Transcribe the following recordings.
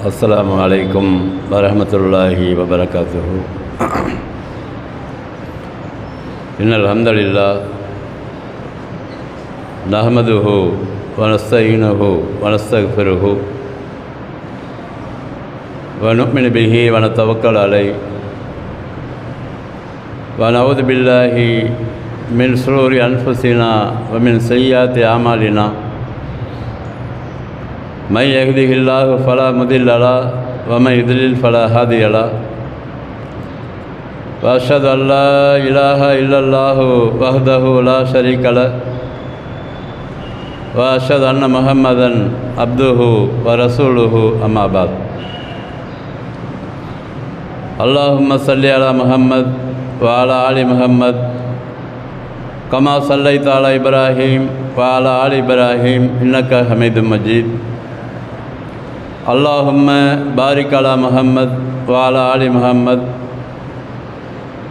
السلام عليكم ورحمة الله وبركاته. إن الحمد لله نحمده ونستعينه ونستغفره ونؤمن به ونتوكل عليه ونعوذ بالله من شرور أنفسنا ومن سيئات أعمالنا. من يهده الله فلا مضل له ومن يضلل فلا هادي له. وأشهد أن لا إله إلا الله وحده لا شريك له وأشهد أن محمدا عبده ورسوله أما بعد. اللهم صل على محمد وعلى آل محمد كما صليت على إبراهيم وعلى آل إبراهيم إنك حميد مجيد. اللهم بارك على محمد وعلى آل محمد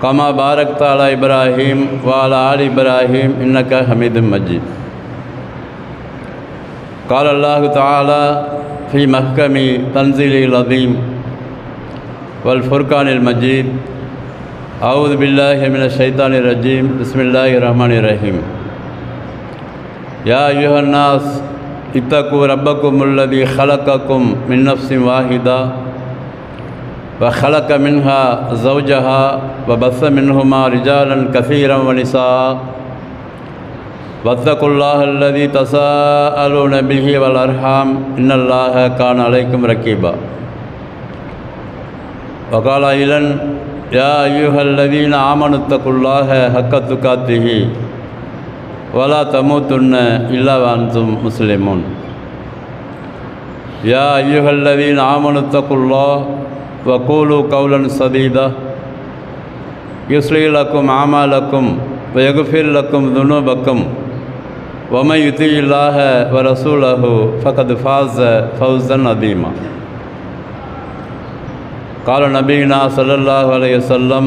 كما باركت على إبراهيم وعلى آل إبراهيم إنك حميد مجيد. قال الله تعالى في محكم تنزيله العظيم والفرقان المجيد. أعوذ بالله من الشيطان الرجيم. بسم الله الرحمن الرحيم. يا أيها الناس اتقوا ربكم الذي خلقكم من نفس واحدة وخلق منها زوجها وبث منهما رجالا كثيرا ونساء واتقوا الله الذي تساءلون به والأرحام إن الله كان عليكم رقيبا. وقال أيضا يا أيها الذين آمنوا اتقوا الله حق تقاته ولا تموتن إلا وأنتم مسلمون. يا أيها الذين آمنوا اتقوا الله وقولوا قولا سديدا يصلح لكم أعمالكم ويغفر لكم ذنوبكم ومن يطع الله ورسوله فقد فاز فوزا عظيما. قال نبينا صلى الله عليه وسلم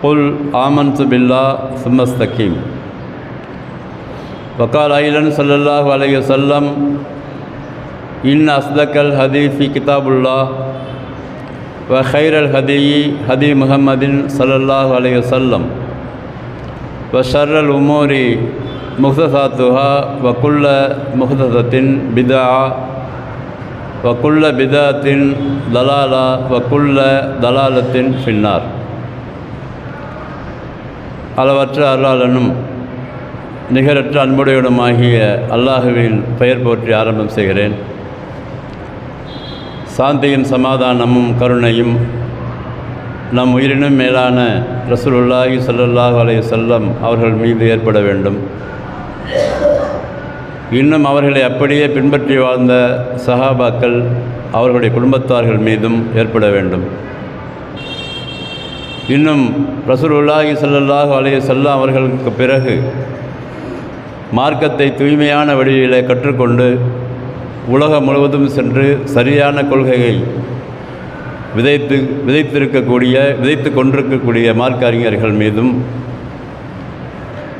قل آمنت بالله ثم استقيم. وقال أيضا صلى الله عليه وسلم إن أصدق الحديث كتاب الله وخير الهدي هدي محمد صلى الله عليه وسلم وشر الأمور محدثاتها وكل محدثة بدعة وكل بدعة ضلالة وكل ضلالة في النار. அளவற்ற அருளாளனும் நிகரற்ற அன்புடையவனுமாகிய அல்லாஹுவின் பெயர் போற்றி ஆரம்பம் செய்கிறேன். சாந்தியும் சமாதானமும் கருணையும் நம் உயிரினும் மேலான ரசூலுல்லாஹி ஸல்லல்லாஹு அலைஹி வஸல்லம் அவர்கள் மீது ஏற்பட வேண்டும். இன்னும் அவர்களை அப்படியே பின்பற்றி வாழ்ந்த சஹாபாக்கள் அவர்களுடைய குடும்பத்தார்கள் மீதும் ஏற்பட வேண்டும். இன்னும் ரசூலுல்லாஹி ஸல்லல்லாஹு அலைஹி வஸல்லம் அவர்களுக்கு பிறகு மார்க்கத்தை தூய்மையான வழியிலே கற்றுக்கொண்டு உலகம் முழுவதும் சென்று சரியான கொள்கையை விதைத்து கொண்டிருக்கக்கூடிய மார்க்க அறிஞர்கள் மீதும்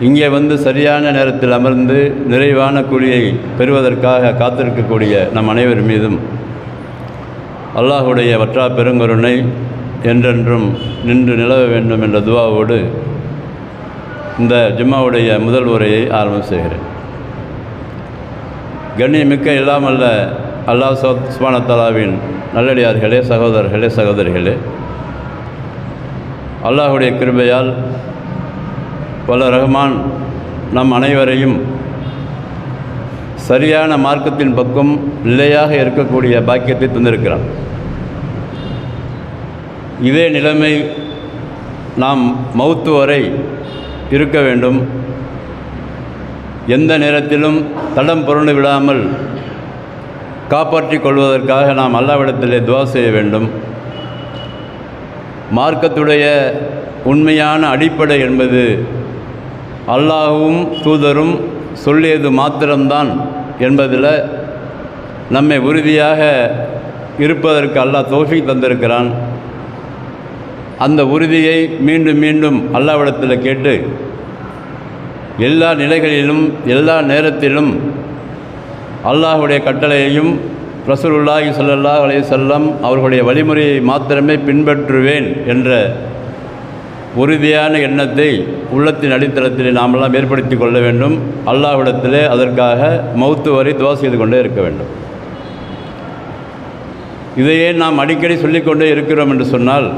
இங்கே வந்து சரியான நேரத்தில் அமர்ந்து நிறைவான கூலியை பெறுவதற்காக காத்திருக்கக்கூடிய நம் அனைவர் மீதும் அல்லாஹுடைய வற்றா பெருங்கருணை என்றென்றும் நின்று நிலவ வேண்டும் என்ற துவாவோடு இந்த ஜும்மாவுடைய முதல் உரையை ஆரம்பம் செய்கிறேன். கண்ணியமிக்க இல்லாமல்ல அல்லாஹ் சுப்ஹானஹு வ தஆலாவின் நல்லடியார்களே, சகோதரர்களே, சகோதரிகளே, அல்லாஹுடைய கிருபையால் வல்ல ரஹ்மான் நம் அனைவரையும் சரியான மார்க்கத்தின் பக்கம் நிலையாக இருக்கக்கூடிய பாக்கியத்தை தந்திருக்கிறான். இதே நிலைமை நாம் மௌத்து வரை இருக்க வேண்டும். எந்த நேரத்திலும் தடம் புரண்டு விடாமல் காப்பாற்றிக் கொள்வதற்காக நாம் அல்லாஹ்விடத்திலே துஆ செய்ய வேண்டும். மார்க்கத்துடைய உண்மையான அடிப்படை என்பது அல்லாஹ்வும் தூதரும் சொல்லியது மாத்திரம்தான் என்பதில் நம்மை உறுதியாக இருப்பதற்கு அல்லாஹ் தௌஃபீக் தந்திருக்கிறான். அந்த உறுதியை மீண்டும் மீண்டும் அல்லாஹ்விடத்தில் கேட்டு எல்லா நிலைகளிலும் எல்லா நேரத்திலும் அல்லாஹ்வுடைய கட்டளையையும் ரசூலுல்லாஹி ஸல்லல்லாஹு அலைஹி வஸல்லம் அவர்களுடைய வழிமுறையை மாத்திரமே பின்பற்றுவேன் என்ற உறுதியான எண்ணத்தை உள்ளத்தின் அடித்தளத்தில் நாமெல்லாம் ஏற்படுத்தி கொள்ள வேண்டும். அல்லாஹ்விடத்திலே அதற்காக மௌத்து வரை துஆ செய்து கொண்டே இருக்க வேண்டும். இதையே நாம் அடிக்கடி சொல்லிக்கொண்டே இருக்கிறோம் என்று சொன்னால்,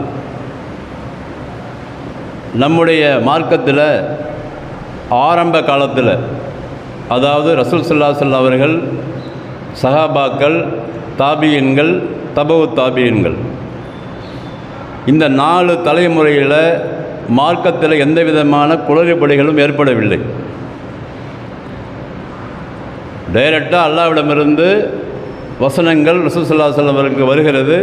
நம்முடைய மார்க்கத்தில் ஆரம்ப காலத்தில், அதாவது ரசூல் ஸல்லல்லாஹு அலைஹி வஸல்லம் அவர்கள், சஹாபாக்கள், தாபியன்கள், தபவு தாபியன்கள், இந்த 4 தலைமுறையில் மார்க்கத்தில் எந்த விதமான குளறுபடிகளும் ஏற்படவில்லை. டைரெக்டாக அல்லாஹ்விடமிருந்து வசனங்கள் ரசூல் ஸல்லல்லாஹு அலைஹி வஸல்லம் அவர்களுக்கு வருகிறது.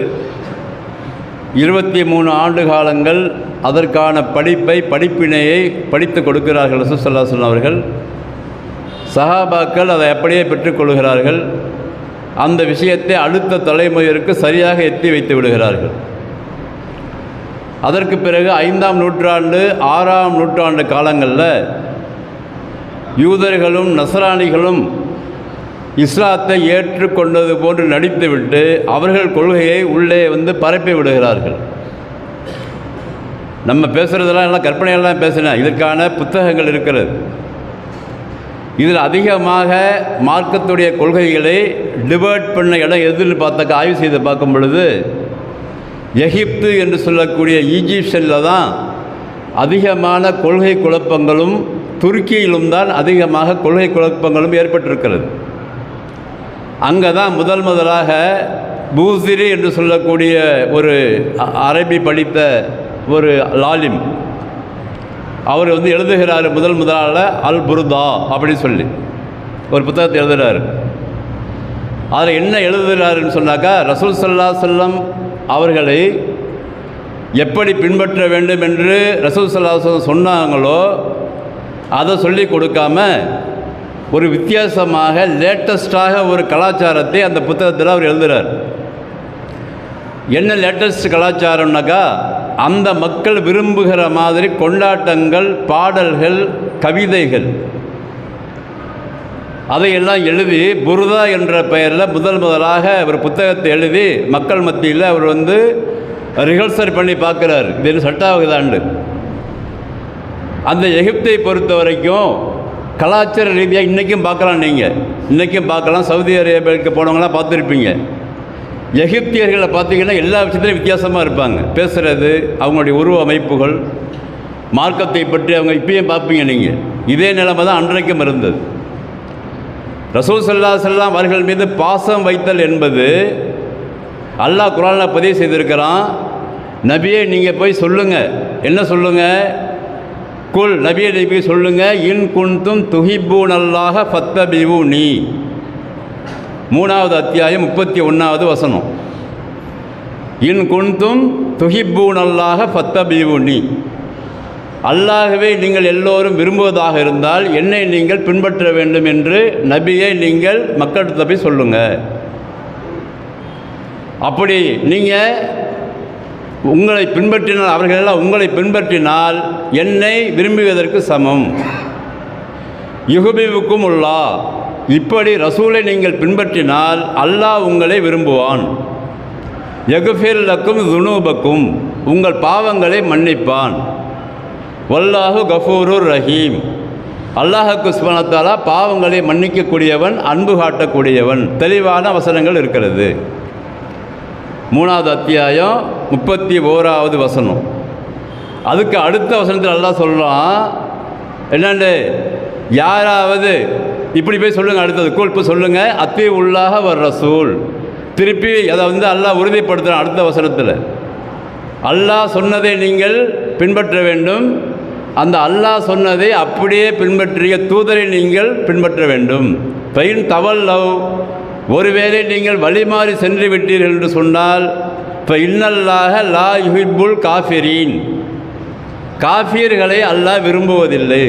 23 ஆண்டு காலங்கள் அதற்கான படிப்பினையை படித்து கொடுக்கிறார்கள் ரசூல் ஸல்லல்லாஹு அலைஹி வஸல்லம் அவர்கள். சஹாபாக்கள் அதை அப்படியே பெற்றுக்கொள்கிறார்கள். அந்த விஷயத்தை அடுத்த தலைமுறைக்கு சரியாக எத்தி வைத்து விடுகிறார்கள். அதற்கு பிறகு 5ஆம் நூற்றாண்டு 6ஆம் நூற்றாண்டு காலங்களில் யூதர்களும் நஸ்ரானிகளும் இஸ்லாத்தை ஏற்றுக்கொண்டது போன்று நடித்துவிட்டு அவர்கள் கொள்கையை உள்ளே பரப்பி விடுகிறார்கள். நம்ம பேசுகிறதெல்லாம் எல்லாம் கற்பனையெல்லாம் பேசினேன். இதற்கான புத்தகங்கள் இருக்கிறது. இதில் அதிகமாக மார்க்கத்துடைய கொள்கைகளை டிபேட் பண்ண இடம் எதுன்னு பார்த்தாக்க ஆய்வு செய்து பார்க்கும் பொழுது, எகிப்து என்று சொல்லக்கூடிய ஈஜிப்ஷனில் தான் அதிகமான கொள்கை குழப்பங்களும், துருக்கியிலும் தான் அதிகமாக கொள்கை குழப்பங்களும் ஏற்பட்டிருக்கிறது. அங்கே தான் முதலாக பூசிரி என்று சொல்லக்கூடிய ஒரு அரபி படித்த ஒரு லாலிம், அவர் எழுதுகிறார் முதலாக அல் புர்தா அப்படின்னு சொல்லி ஒரு புத்தகத்தை எழுதுகிறார். அதில் என்ன எழுதுகிறாருன்னு சொன்னாக்கா, ரசூல் ஸல்லல்லாஹு அலைஹி வஸல்லம் அவர்களை எப்படி பின்பற்ற வேண்டும் என்று ரசூல் ஸல்லல்லாஹு அலைஹி வஸல்லம் சொன்னாங்களோ அதை சொல்லி கொடுக்காம ஒரு வித்தியாசமாக லேட்டஸ்டாக ஒரு கலாச்சாரத்தை அந்த புத்தகத்தில் அவர் எழுதுகிறார். என்ன லேட்டஸ்ட் கலாச்சாரம்னாக்கா, அந்த மக்கள் விரும்புகிற மாதிரி கொண்டாட்டங்கள், பாடல்கள், கவிதைகள், அதையெல்லாம் எழுதி புர்தா என்ற பெயரில் முதலாக ஒரு புத்தகத்தை எழுதி மக்கள் மத்தியில் அவர் ரிஹர்சல் பண்ணி பார்க்குறார். இது சட்டாகுதாண்டு. அந்த எகிப்தை பொறுத்த வரைக்கும் கலாச்சார ரீதியாக இன்றைக்கும் பார்க்கலாம். நீங்கள் இன்றைக்கும் பார்க்கலாம். சவுதி அரேபியாவுக்கு போனவங்களாம் பார்த்துருப்பீங்க. எகிப்தியர்களை பார்த்திங்கன்னா எல்லா விஷயத்துலையும் வித்தியாசமாக இருப்பாங்க. பேசுகிறது, அவங்களுடைய உருவ அமைப்புகள், மார்க்கத்தை பற்றி அவங்க இப்பயும் பார்ப்பீங்க நீங்கள். இதே நிலைமை தான் அன்றைக்கும் இருந்தது. ரசூல் ஸல்லல்லாஹு அலைஹி வஸல்லம் அவர்கள் மீது பாசம் வைத்தல் என்பது அல்லாஹ் குர்ஆனில் பதிவு செய்திருக்கிறான். நபியே நீங்கள் போய் சொல்லுங்கள். என்ன சொல்லுங்கள்? குல், நபியே நபி சொல்லுங்கள், இன் குன்தும் துஹிப்பூனல்லாஹ ஃபத்தபிஊனி. 3வது அத்தியாயம் 31வது வசனம். இன் குன்தும் துஹிப்பூனல்லாஹ ஃபத்தபிஊனி. அல்லாஹ்வை நீங்கள் எல்லோரும் விரும்புவதாக இருந்தால் என்னை நீங்கள் பின்பற்ற வேண்டும் என்று நபியை நீங்கள் மக்களிடத்தில் போய் சொல்லுங்கள். அப்படி நீங்கள் உங்களை பின்பற்றினால், அவர்களெல்லாம் உங்களை பின்பற்றினால் என்னை விரும்புவதற்கு சமம். யுஹ்பிபுக்கும் அல்லாஹ். இப்படி ரசூலை நீங்கள் பின்பற்றினால் அல்லாஹ் உங்களை விரும்புவான். யக்ஃபிர் லக்கும் துனூபக்கும். உங்கள் பாவங்களை மன்னிப்பான். வல்லாஹு கஃபூருர் ரஹீம். அல்லாஹுக்கு சுப்ஹானஹு வ தஆலா பாவங்களை மன்னிக்கக்கூடியவன், அன்பு காட்டக்கூடியவன். தெளிவான வசனங்கள் இருக்கிறது. 3வது அத்தியாயம் 31வது வசனம். அதுக்கு அடுத்த வசனத்தில் அல்லாஹ் சொல்கிறான், என்னண்டு, யாராவது இப்படி போய் சொல்லுங்கள். அடுத்தது கூழ்ப்பு சொல்லுங்கள், அத்தி உள்ளாக வர் ரசூல். திருப்பி அதை அல்லாஹ் உறுதிப்படுத்துகிறான் அடுத்த வசனத்தில். அல்லாஹ் சொன்னதை நீங்கள் பின்பற்ற வேண்டும். அந்த அல்லாஹ் சொன்னதை அப்படியே பின்பற்றிய தூதரை நீங்கள் பின்பற்ற வேண்டும். பைன் தவல்லவ், ஒருவேளை நீங்கள் வழிமாறி சென்று விட்டீர்கள் என்று சொன்னால், இப்போ இன்னல்லாஹ லா யுஹிப்புல் காஃபிரீன். காஃபியர்களை அல்லாஹ் விரும்புவதில்லை.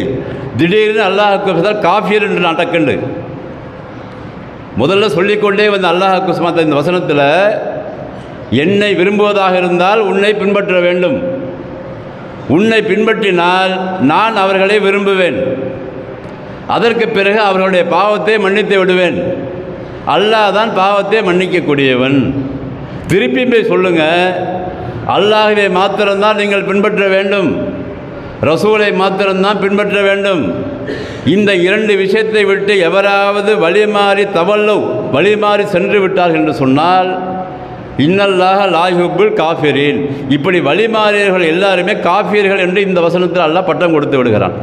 திடீர்னு அல்லாஹுக்கு காஃபியர் என்று நடக்கண்டு முதல்ல சொல்லிக்கொண்டே அல்லாஹுக்கு சுமாத்த இந்த வசனத்தில், என்னை விரும்புவதாக இருந்தால் உன்னை பின்பற்ற வேண்டும். உன்னை பின்பற்றினால் நான் அவர்களை விரும்புவேன். அதற்கு பிறகு அவர்களுடைய பாவத்தை மன்னித்து விடுவேன். அல்லாஹ் தான் பாவத்தை மன்னிக்கக்கூடியவன். திருப்பி போய் சொல்லுங்கள், அல்லாஹ்வை மாத்திரம்தான் நீங்கள் பின்பற்ற வேண்டும், ரசூலை மாத்திரம்தான் பின்பற்ற வேண்டும். இந்த இரண்டு விஷயத்தை விட்டு எவராவது வழிமாறி சென்று விட்டார்கள் என்று சொன்னால் இன்னல்லாஹ லா யுஹிப்புல் காஃபிரீன், இப்படி வழிமாறியவர்கள் எல்லாருமே காஃபிர்கள் என்று இந்த வசனத்தில் அல்லாஹ் பட்டம் கொடுத்து விடுகிறான்.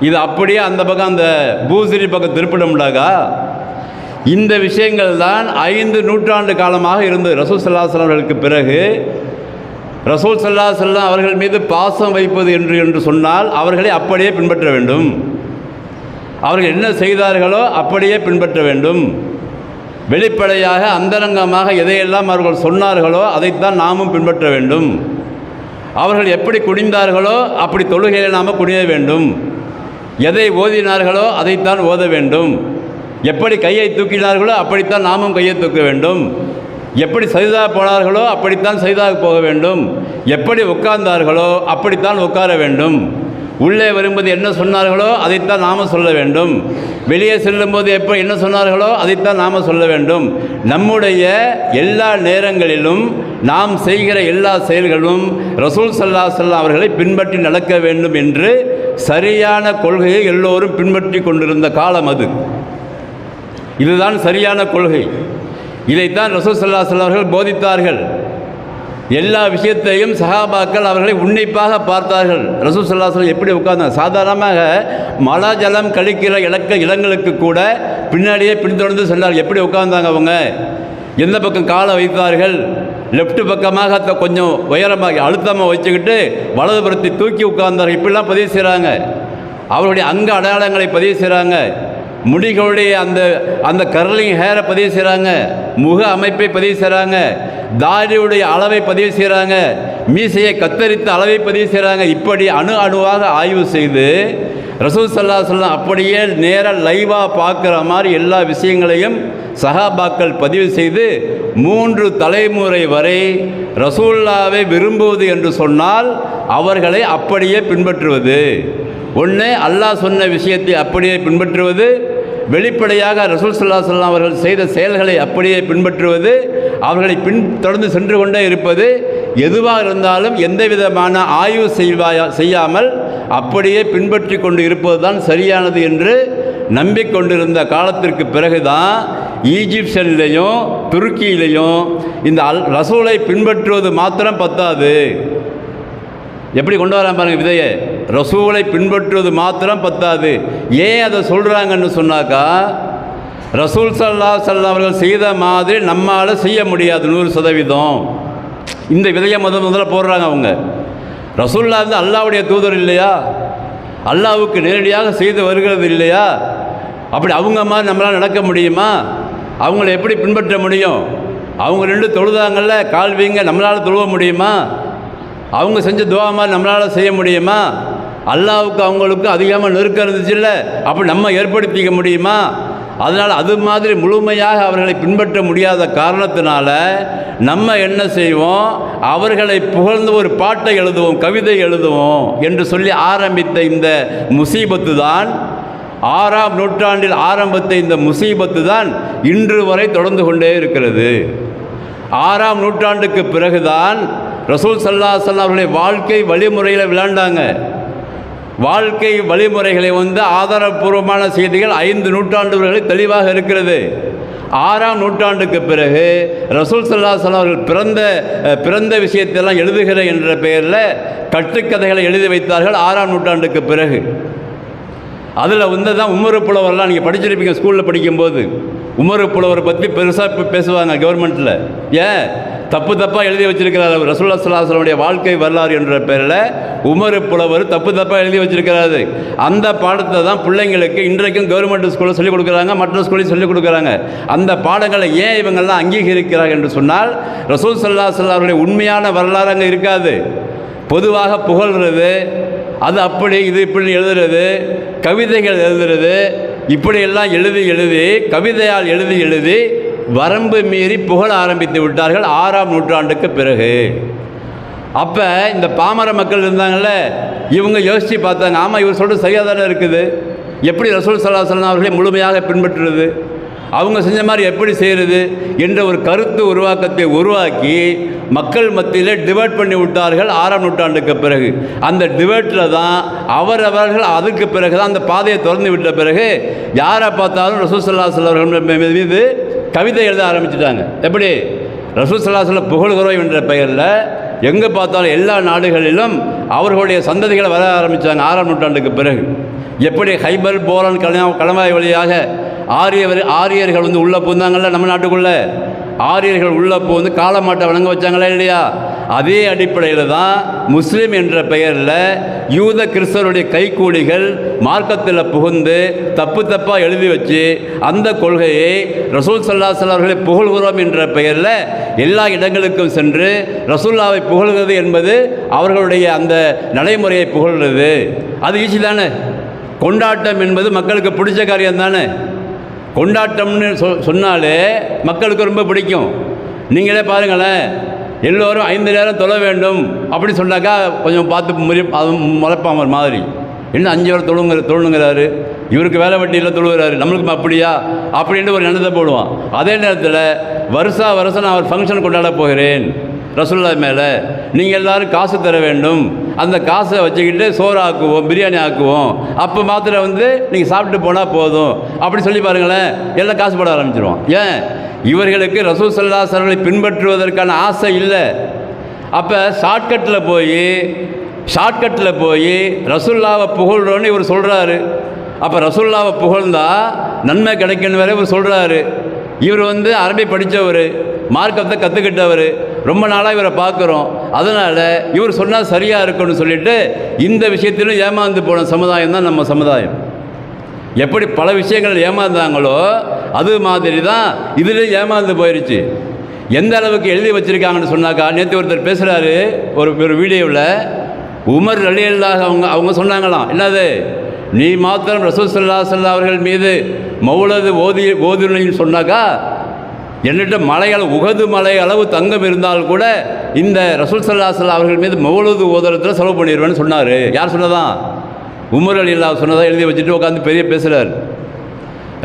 இது அப்படியே அந்த பக்கம் அந்த பூசிரி பக்கம் திருப்பிடமுண்டாகா? இந்த விஷயங்கள் தான் 5 நூற்றாண்டு காலமாக இருந்தது. ரசூல் ஸல்லல்லாஹு அலைஹி வஸல்லம் அவர்களுக்கு பிறகு ரசூல் ஸல்லல்லாஹு அலைஹி வஸல்லம் அவர்கள் மீது பாசம் வைப்பது என்று சொன்னால் அவர்களை அப்படியே பின்பற்ற வேண்டும். அவர்கள் என்ன செய்தார்களோ அப்படியே பின்பற்ற வேண்டும். வெளிப்படையாக அந்தரங்கமாக எதையெல்லாம் அவர்கள் சொன்னார்களோ அதைத்தான் நாமும் பின்பற்ற வேண்டும். அவர்கள் எப்படி குனிந்தார்களோ அப்படி தொழுகையை நாம் குனிய வேண்டும். எதை ஓதினார்களோ அதைத்தான் ஓத வேண்டும். எப்படி கையை தூக்கினார்களோ அப்படித்தான் நாமும் கையை தூக்க வேண்டும். எப்படி சஜிதா போனார்களோ அப்படித்தான் சஜிதாவுக்கு போக வேண்டும். எப்படி உட்கார்ந்தார்களோ அப்படித்தான் உட்கார வேண்டும். உள்ளே வரும்போது என்ன சொன்னார்களோ அதைத்தான் நாம் சொல்ல வேண்டும். வெளியே செல்லும்போது என்ன சொன்னார்களோ அதைத்தான் நாம் சொல்ல வேண்டும். நம்முடைய எல்லா நேரங்களிலும் நாம் செய்கிற எல்லா செயல்களும் ரசூல் ஸல்லல்லாஹு அலைஹி வஸல்லம் அவர்களை பின்பற்றி நடக்க வேண்டும் என்று சரியான கொள்கையை எல்லோரும் பின்பற்றி கொண்டிருந்த காலம் அது. இதுதான் சரியான கொள்கை. இதைத்தான் ரசூல் ஸல்லல்லாஹு அலைஹி வஸல்லம் அவர்கள் போதித்தார்கள். எல்லா விஷயத்தையும் சஹாபாக்கள் அவர்களை உன்னிப்பாக பார்த்தார்கள். ரசூல் ஸல்லல்லாஹு அலைஹி வஸல்லம் எப்படி உட்கார்ந்தாங்க? சாதாரணமாக மழை ஜலம் கழிக்கிற இடங்களுக்கு கூட பின்னாடியே பின்தொடர்ந்து சென்றார்கள். எப்படி உட்கார்ந்தாங்க அவங்க? எந்த பக்கம் காலை வைத்தார்கள்? லெஃப்ட் பக்கமாக கொஞ்சம் உயரமாக அழுத்தமாக வச்சுக்கிட்டு வலதுபுறத்தை தூக்கி உட்கார்ந்தார்கள். இப்படிலாம் பதிவு செய்கிறாங்க. அவருடைய அங்க அடையாளங்களை பதிவு செய்கிறாங்க. முடிகளுடைய அந்த கர்லிங் ஹேரை பதிவு செய்கிறாங்க. முக அமைப்பை பதிவு செய்கிறாங்க. தாடியுடைய அளவை பதிவு செய்கிறாங்க. மீசையை கத்தரித்த அளவை பதிவு செய்கிறாங்க. இப்படி அணுவாக ஆய்வு செய்து ரசூல் ஸல்லல்லாஹு அலைஹி வஸல்லம் அப்படியே நேராக லைவாக பார்க்குற மாதிரி எல்லா விஷயங்களையும் சஹாபாக்கள் பதிவு செய்து 3 தலைமுறை வரை ரசூலுல்லாவை விரும்புவது என்று சொன்னால் அவர்களை அப்படியே பின்பற்றுவது. ஒன்று, அல்லாஹ் சொன்ன விஷயத்தை அப்படியே பின்பற்றுவது. வெளிப்படையாக ரசூல் ஸல்லல்லாஹு அலைஹி வஸல்லம் அவர்கள் செய்த செயல்களை அப்படியே பின்பற்றுவது. அவர்களை பின்தொடர்ந்து சென்று கொண்டே இருப்பது. எதுவாக இருந்தாலும் எந்த விதமான ஆய்வு செய்யாமல் அப்படியே பின்பற்றி கொண்டு இருப்பது தான் சரியானது என்று நம்பிக்கொண்டிருந்த காலத்திற்கு பிறகுதான் ஈஜிப்சியனிலையும் துருக்கியிலையும் இந்த ரசூலை பின்பற்றுவது மாத்திரம் பத்தாது. எப்படி கொண்டு வரான் பாருங்க விதையை. ரசூலை பின்பற்றுவது மாத்திரம் பத்தாது. ஏன் அதை சொல்கிறாங்கன்னு சொன்னாக்கா, ரசூல் ஸல்லல்லாஹு அலைஹி வஸல்லம் அவர்கள் செய்த மாதிரி நம்மால் செய்ய முடியாது 100%. இந்த விதையை முதல்ல போடுறாங்க அவங்க. ரசூலுல்லாஹ் வந்து அல்லாஹ்வுடைய தூதர் இல்லையா? அல்லாஹ்வுக்கு நேரடியாக செய்து வருகிறது இல்லையா? அப்படி அவங்க மாதிரி நம்மளால் நடக்க முடியுமா? அவங்கள எப்படி பின்பற்ற முடியும்? அவங்க 2 தொழுதாங்கல்ல, கால் வீங்க, நம்மளால் தொழுவ முடியுமா? அவங்க செஞ்ச துவா மாதிரி நம்மளால் செய்ய முடியுமா? அல்லாஹ்வுக்கு அவங்களுக்கு அதிகமாக நெருக்கம் இருந்துச்சுல்ல, அப்போ நம்ம ஏற்படுத்திக்க முடியுமா? அதனால் அது மாதிரி முழுமையாக அவர்களை பின்பற்ற முடியாத காரணத்தினால நம்ம என்ன செய்வோம்? அவர்களை புகழ்ந்து ஒரு பாட்டை எழுதுவோம், கவிதை எழுதுவோம் என்று சொல்லி ஆரம்பித்த இந்த முசீபத்து தான் 6ஆம் நூற்றாண்டில் ஆரம்பித்த இந்த முசீபத்து தான் இன்று வரை தொடர்ந்து கொண்டே இருக்கிறது. 6ஆம் நூற்றாண்டுக்கு பிறகுதான் ரசூல் ஸல்லல்லாஹு அலைஹி வஸல்லம் அவர்களுடைய வாழ்க்கை வழிமுறையில் விளையாண்டாங்க. வாழ்க்கை வழிமுறைகளை ஆதாரபூர்வமான செய்திகள் 5 நூற்றாண்டுகளை தெளிவாக இருக்கிறது. 6ஆம் நூற்றாண்டுக்கு பிறகு ரசூல் ஸல்லல்லாஹு அலைஹி வஸல்லம் அவர்கள் பிறந்த விஷயத்தெல்லாம் எழுதுகிற என்ற பெயரில் கட்டுக்கதைகளை எழுதி வைத்தார்கள் 6ஆம் நூற்றாண்டுக்கு பிறகு. அதில் தான் உமர் புலவர்லாம் நீங்கள் படிச்சிருப்பீங்க ஸ்கூலில் படிக்கும்போது. உமர் புலவரை பற்றி பெருசாக பேசுவாங்க கவர்மெண்ட்டில். ஏன் தப்பாக எழுதி வச்சிருக்கிறார் ரசூலுல்லாஹி ஸல்லல்லாஹு அலைஹி வஸல்லம் வாழ்க்கை வரலாறு என்ற பேரில் உமர் புலவர் தப்பாக எழுதி வச்சிருக்கிறாரு. அந்த பாடத்தை தான் பிள்ளைங்களுக்கு இன்றைக்கும் கவர்மெண்ட் ஸ்கூலில் சொல்லிக் கொடுக்குறாங்க, மற்ற ஸ்கூலையும் சொல்லிக் கொடுக்குறாங்க. அந்த பாடங்களை ஏன் இவங்கெல்லாம் அங்கீகரிக்கிறார்கள் என்று சொன்னால், ரசூல் ஸல்லல்லாஹு அலைஹி வஸல்லம் அவருடைய உண்மையான வரலாறு அங்கே இருக்காது. பொதுவாக புகழ்கிறது, அது அப்படி இது இப்படி எழுதுறது, கவிதைகள் எழுதுறது, இப்படியெல்லாம் எழுதி கவிதையால் எழுதி வரம்பு மீறி புகழ ஆரம்பித்து விட்டார்கள் 6ஆம் நூற்றாண்டுக்கு பிறகு. அப்போ இந்த பாமர மக்கள் இருந்தாங்கள்ல, இவங்க யோசித்து பார்த்தாங்க, ஆமாம் இவர் சொல்கிறது சரியாக தானே இருக்குது, எப்படி ரசூல் ஸல்லல்லாஹு அலைஹி வஸல்லம் அவர்களை முழுமையாக பின்பற்றுறது? அவங்க செஞ்ச மாதிரி எப்படி செய்கிறது என்ற ஒரு கருத்து உருவாக்கத்தை உருவாக்கி மக்கள் மத்தியில் டிவைட் பண்ணி விட்டார்கள் 6ஆம் நூற்றாண்டுக்கு பிறகு. அந்த டிவைட்டில் தான் அவர்கள் அதுக்கு பிறகு தான் அந்த பாதையை திறந்து விட்ட பிறகு யாரை பார்த்தாலும் ரசூல் ஸல்லல்லாஹு அலைஹி வஸல்லம் மீது கவிதை எழுத ஆரம்பிச்சிட்டாங்க. எப்படி ரசூல் ஸல்லல்லாஹு அலைஹி வஸல்லம் புகழ்கிறோம் என்ற பெயரில் எங்கே பார்த்தாலும் எல்லா நாடுகளிலும் அவர்களுடைய சந்ததிகளை வர ஆரம்பித்தாங்க 6ஆம் நூற்றாண்டுக்கு பிறகு. எப்படி ஹைபர் போரான் கணவாய் வழியாக ஆரியர்கள் வந்து உள்ளே பூந்தாங்கள்ல, நம்ம நாட்டுக்குள்ளே ஆரியர்கள் உள்ளே பூந்து காளமாட்டை வணங்க வச்சாங்களா இல்லையா? அதே அடிப்படையில் தான் முஸ்லீம் என்ற பெயரில் யூத கிறிஸ்தவருடைய கைக்கூலிகள் மார்க்கத்தில் புகுந்து தப்பாக எழுதி வச்சு அந்த கொள்கையை ரசூல் ஸல்லல்லாஹு அலைஹி வஸல்லம் அவர்களை புகழ்கிறோம் என்ற பெயரில் எல்லா இடங்களுக்கும் சென்று ரசூல்லாவை புகழ்கிறது என்பது அவர்களுடைய அந்த நடைமுறையை புகழ்கிறது. அது ஈஸி தானே. கொண்டாட்டம் என்பது மக்களுக்கு பிடிச்ச காரியம் தானே. கொண்டாட்டம்னு சொன்னாலே மக்களுக்கு ரொம்ப பிடிக்கும். நீங்களே பாருங்களேன், எல்லோரும் 5 நேரம் தொழ வேண்டும் அப்படி சொன்னாக்கா கொஞ்சம் பார்த்து முளைப்பாங்க ஒரு மாதிரி. என்ன 5 வரை தொழுங்கிறாரு, இவருக்கு வேலை வட்டியில் தொழுகிறாரு, நம்மளுக்கு அப்படியா அப்படின்ட்டு ஒரு எண்ணத்தை போடுவான். அதே நேரத்தில் வருஷம் நான் ஒரு ஃபங்க்ஷன் கொண்டாட போகிறேன் ரசூல்லா மேலே, நீங்கள் எல்லோரும் காசு தர வேண்டும், அந்த காசை வச்சுக்கிட்டு சோறு ஆக்குவோம், பிரியாணி ஆக்குவோம், அப்போ மாத்திரம் வந்து நீங்கள் சாப்பிட்டு போனால் போதும் அப்படி சொல்லி பாருங்களேன், எல்லாம் காசு போட ஆரம்பிச்சிருவோம். ஏன்? இவர்களுக்கு ரசூல் ஸல்லல்லாஹு அலைஹி வஸல்லம் பின்பற்றுவதற்கான ஆசை இல்லை. அப்போ ஷார்ட்கட்டில் போய் ரசூல்லாவை புகழ்றோன்னு இவர் சொல்கிறாரு. அப்போ ரசூல்லாவை புகழ்ந்தா நன்மை கிடைக்கணும் வேற இவர் சொல்கிறாரு. இவர் வந்து அரபி படித்தவர், மார்க்கத்தை கற்றுக்கிட்டவர், ரொம்ப நாளாக இவரை பார்க்குறோம். அதனால் இவர் சொன்னால் சரியாக இருக்குன்னு சொல்லிவிட்டு இந்த விஷயத்திலும் ஏமாந்து போன சமுதாயம் தான் நம்ம சமுதாயம். எப்படி பல விஷயங்கள் ஏமாந்தாங்களோ அது மாதிரி தான் இதில் ஏமாந்து போயிடுச்சு. எந்த அளவுக்கு எழுதி வச்சுருக்காங்கன்னு சொன்னாக்கா, நேற்று ஒருத்தர் பேசுகிறாரு ஒரு வீடியோவில், உமர் ரலியல்லாஹு அவங்க சொன்னாங்களாம், என்னது நீ மாத்திரம் ரசூல் ஸல்லல்லாஹு அலைஹி வஸல்லம் அவர்கள் மீது மௌலது ஓதுன்னு சொன்னாக்கா, என்னிட்ட உகது மலை அளவு தங்கம் இருந்தால் கூட இந்த ரசூல் ஸல்லல்லாஹு அலைஹி வஸல்லம் அவர்கள் மீது மௌலது ஓதுறதுல செலவு பண்ணிடுவேன்னு சொன்னார். யார் சொன்னதான்? உமர் ரலியல்லாஹு சொன்னதாக எழுதி வச்சுட்டு உட்காந்து பெரிய பேசுகிறார்.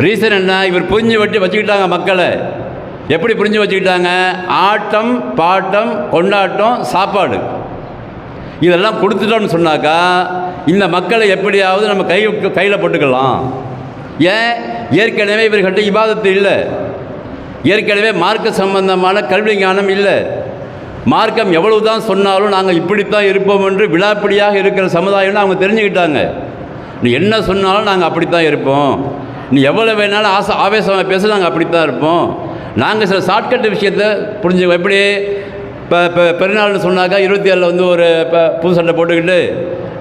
ரீசன் என்ன? இவர் புரிஞ்சு வச்சுக்கிட்டாங்க மக்களை. எப்படி புரிஞ்சு வச்சுக்கிட்டாங்க? ஆட்டம் பாட்டம் கொண்டாட்டம் சாப்பாடு இதெல்லாம் கொடுத்துட்டோம்னு சொன்னாக்கா இந்த மக்களை எப்படியாவது நம்ம கையில் போட்டுக்கலாம். ஏன்? ஏற்கனவே இவர்கிட்ட இபாதத்து இல்லை, ஏற்கனவே மார்க்க சம்பந்தமான கல்வி ஞானம் இல்லை. மார்க்கம் எவ்வளவு தான் சொன்னாலும் நாங்கள் இப்படித்தான் இருப்போம் என்று விழாப்பிடியாக இருக்கிற சமுதாயம்னு அவங்க தெரிஞ்சுக்கிட்டாங்க. நீ என்ன சொன்னாலும் நாங்கள் அப்படித்தான் இருப்போம், நீ எவ்வளோ வேணாலும் ஆவேசமாக பேச நாங்கள் அப்படித்தான் இருப்போம். நாங்கள் சில ஷார்ட்கட் விஷயத்தை புரிஞ்சுக்கோம். எப்படி இப்போ பெருநாள்னு சொன்னாக்கா 27 வந்து ஒரு புது சட்டை போட்டுக்கிட்டு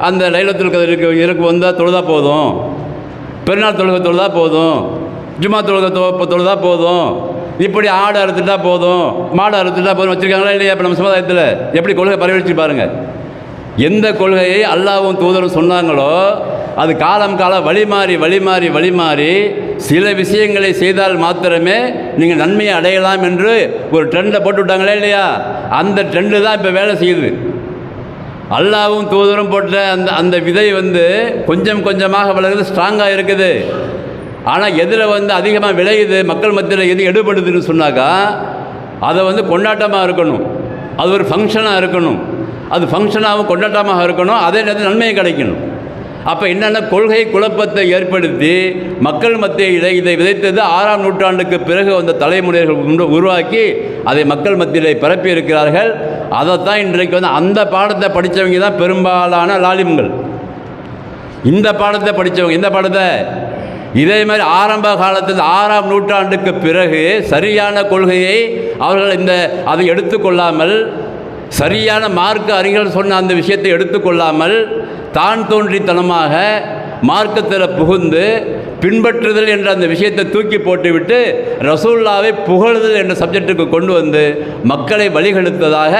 அந்த லைலத்துல் கத்ருக்கு இருக்கு வந்தால் தொழுதா போதும், பெருநாள் தொழுதா போதும், ஜும்மா தொழுதா போதும், இப்படி ஆடு அறுத்துட்டா போதும், மாடு அறுத்துட்டா போதும் வச்சுருக்காங்களா இல்லையா? இப்போ நம்ம சமுதாயத்தில் எப்படி கொள்கை பரவலிச்சு பாருங்கள். எந்த கொள்கையை அல்லாஹ்வும் தூதரும் சொன்னாங்களோ அது காலம் வழி மாறி சில விஷயங்களை செய்தால் மாத்திரமே நீங்கள் நன்மையை அடையலாம் என்று ஒரு ட்ரெண்டை போட்டு விட்டாங்களே இல்லையா? அந்த ட்ரெண்டு தான் இப்போ வேலை செய்யுது. அல்லாஹ்வும் தூதரும் போட்ட அந்த விதை வந்து கொஞ்சம் கொஞ்சமாக வளருது, ஸ்ட்ராங்காக இருக்குது. ஆனால் எதில் வந்து அதிகமாக விளையுது, மக்கள் மத்தியில் எது எடுபடுதுன்னு சொன்னாக்கா அதை வந்து கொண்டாட்டமாக இருக்கணும், அது ஒரு ஃபங்க்ஷனாக இருக்கணும், அது ஃபங்க்ஷனாகவும் கொண்டாட்டமாக இருக்கணும், அதே நேரத்தில் நன்மையை கிடைக்கணும். அப்போ என்னென்ன கொள்கை குழப்பத்தை ஏற்படுத்தி மக்கள் மத்தியில் இதை விதைத்தது 6ஆம் நூற்றாண்டுக்கு பிறகு வந்த தலைமுறைகள் உருவாக்கி அதை மக்கள் மத்தியில் பரப்பி இருக்கிறார்கள். அதைத்தான் இன்றைக்கு வந்து அந்த பாடத்தை படித்தவங்க தான் பெரும்பாலான லாலிம்கள். இந்த பாடத்தை படித்தவங்க, இந்த பாடத்தை இதே மாதிரி ஆரம்ப காலத்தில் 6ஆம் நூற்றாண்டுக்கு பிறகு சரியான கொள்கையை அவர்கள் அதை எடுத்துக்கொள்ளாமல், சரியான மார்க்க அறிஞர்கள் சொன்ன அந்த விஷயத்தை எடுத்துக்கொள்ளாமல் தான் தோன்றித்தனமாக மார்க்கத்தில் புகுந்து பின்பற்றுதல் என்ற அந்த விஷயத்தை தூக்கி போட்டுவிட்டு ரசூல்லாவை புகழுதல் என்ற சப்ஜெக்டுக்கு கொண்டு வந்து மக்களை வழிகெடுத்ததாக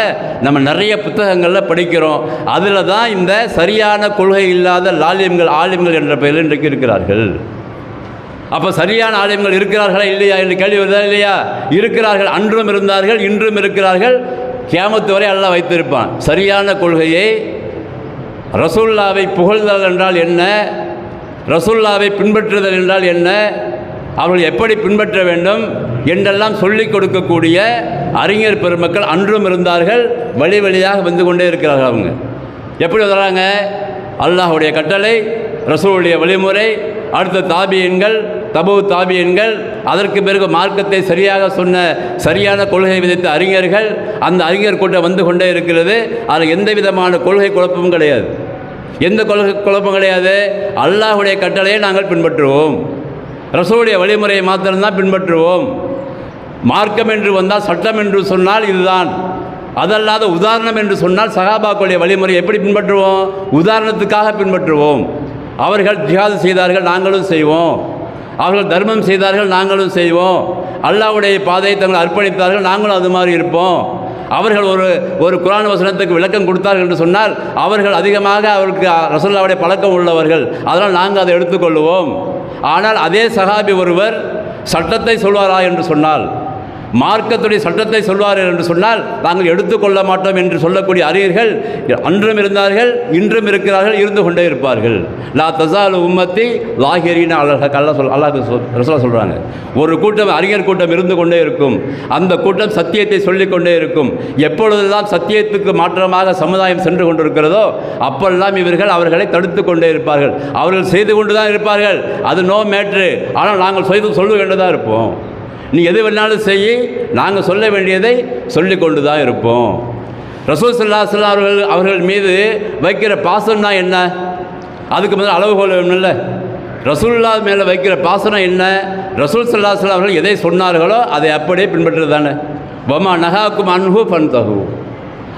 நம்ம நிறைய புத்தகங்களில் படிக்கிறோம். அதில் தான் இந்த சரியான கொள்கை இல்லாத ஆலிம்கள் என்ற பெயரில் இன்றைக்கு இருக்கிறார்கள். அப்போ சரியான ஆலிம்கள் இருக்கிறார்களா இல்லையா என்று கேள்வி வருதா இல்லையா? இருக்கிறார்கள். அன்றும் இருந்தார்கள், இன்றும் இருக்கிறார்கள், கியாமத்து வரை அல்லாஹ் வைத்திருப்பான். சரியான கொள்கையை, ரசூல்லாவை புகழ்தல் என்றால் என்ன, ரசூல்லாவை பின்பற்றுதல் என்றால் என்ன, அவர்கள் எப்படி பின்பற்ற வேண்டும் என்றெல்லாம் சொல்லிக் கொடுக்கக்கூடிய அறிஞர் பெருமக்கள் அன்றும் இருந்தார்கள், வழி வழியாக வந்து கொண்டே இருக்கிறார்கள். அவங்க எப்படி வர்றாங்க? அல்லாஹுடைய கட்டளை, ரசூலுடைய வழிமுறை, அடுத்த தாபியன்கள், தபு தாபியன்கள், அதற்கு பிறகு மார்க்கத்தை சரியாக சொன்ன சரியான கொள்கை விதித்த அறிஞர்கள், அந்த அறிஞர் கூட்டம் வந்து கொண்டே இருக்கிறது. அதில் எந்த விதமான கொள்கை குழப்பமும் கிடையாது. எந்த கொள்கை குழப்பம் கிடையாது. அல்லாஹுடைய கட்டளையை நாங்கள் பின்பற்றுவோம், ரசூலுடைய வழிமுறையை மாத்திரம்தான் பின்பற்றுவோம். மார்க்கம் என்று வந்தால், சட்டம் என்று சொன்னால் இதுதான், அதல்லாத உதாரணம் என்று சொன்னால் சஹாபாக்களுடைய வழிமுறை எப்படி பின்பற்றுவோம்? உதாரணத்துக்காக பின்பற்றுவோம். அவர்கள் ஜிஹாது செய்தார்கள், நாங்களும் செய்வோம். அவர்கள் தர்மம் செய்தார்கள், நாங்களும் செய்வோம். அல்லாஹ்வுடைய பாதையை தங்கள் அர்ப்பணித்தார்கள், நாங்களும் அது மாதிரி இருப்போம். அவர்கள் ஒரு குர்ஆன் வசனத்துக்கு விளக்கம் கொடுத்தார்கள் என்று சொன்னால் அவர்கள் அதிகமாக அவருக்கு ரசூலுல்லாஹ்வுடைய பழக்கம் உள்ளவர்கள், அதனால் நாங்கள் அதை எடுத்துக்கொள்வோம். ஆனால் அதே சஹாபி ஒருவர் சட்டத்தை சொல்வாரா என்று சொன்னால், மார்க்கத்துடைய சட்டத்தை சொல்வார்கள் என்று சொன்னால் நாங்கள் எடுத்துக்கொள்ள மாட்டோம் என்று சொல்லக்கூடிய அறிஞர்கள் அன்றும் இருந்தார்கள், இன்றும் இருக்கிறார்கள், இருந்து கொண்டே இருப்பார்கள். லா தஸாலு உம்மத்தி லாஹிரீன அலல் ஹக், அல்லாஹ் ரசூலுல்லாஹ் சொல்கிறாங்க. ஒரு கூட்டம், அறிஞர் கூட்டம் இருந்து கொண்டே இருக்கும். அந்த கூட்டம் சத்தியத்தை சொல்லிக் கொண்டே இருக்கும். எப்பொழுதெல்லாம் சத்தியத்துக்கு மாற்றமாக சமுதாயம் சென்று கொண்டிருக்கிறதோ அப்பெல்லாம் இவர்கள் அவர்களை தடுத்து கொண்டே இருப்பார்கள். அவர்கள் செய்து கொண்டு தான் இருப்பார்கள், அது நோ மேட்ரு. ஆனால் நாங்கள் சொல்ல வேண்டியதாக இருப்போம். நீ எது வேணாலும் செய்ய, நாங்கள் சொல்ல வேண்டியதை சொல்லி கொண்டு தான் இருப்போம். ரசூல் ஸல்லல்லாஹு அலைஹி வஸல்லம் அவர்கள் மீது வைக்கிற பாசம்னா என்ன? அதுக்கு முதல்ல அளவுகோல் வேணும்ல. ரசூலுல்லாஹ் மேலே வைக்கிற பாசனம் என்ன? ரசூல் ஸல்லல்லாஹு அலைஹி வஸல்லம் அவர்கள் எதை சொன்னார்களோ அதை அப்படியே பின்பற்றுறது தானே. வமா நஹாக்கும் அன்ஹு ஃபன்தஹு,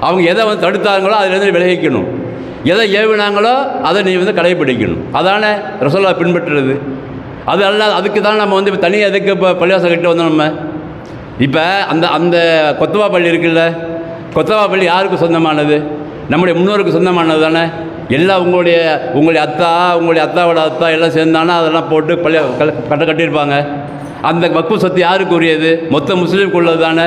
அவங்க எதை வந்து தடுத்தாங்களோ அதிலேருந்து விலகிக்கணும். எதை ஏவினாங்களோ அதை நீ வந்து கடைபிடிக்கணும். அதானே ரசூலுல்லாஹ் பின்பற்றுறது. அது அல்ல, அதுக்கு தான் நம்ம வந்து தனியாக எதுக்கு இப்போ பள்ளிவாசல் கிட்ட வந்தோம். நம்ம இப்போ அந்த கொத்தவா பள்ளி இருக்குல்ல, கொத்தவா பள்ளி யாருக்கு சொந்தமானது? நம்முடைய முன்னோருக்கு சொந்தமானது தானே. எல்லாம் உங்களுடைய அத்தா, உங்களுடைய அத்தாவோட அத்தா எல்லாம் சேர்ந்தானா அதெல்லாம் போட்டு பள்ளி கட்டியிருப்பாங்க. அந்த வக்ஃபு சொத்து யாருக்கு உரியது? மொத்த முஸ்லீமுக்கு உள்ளது தானே.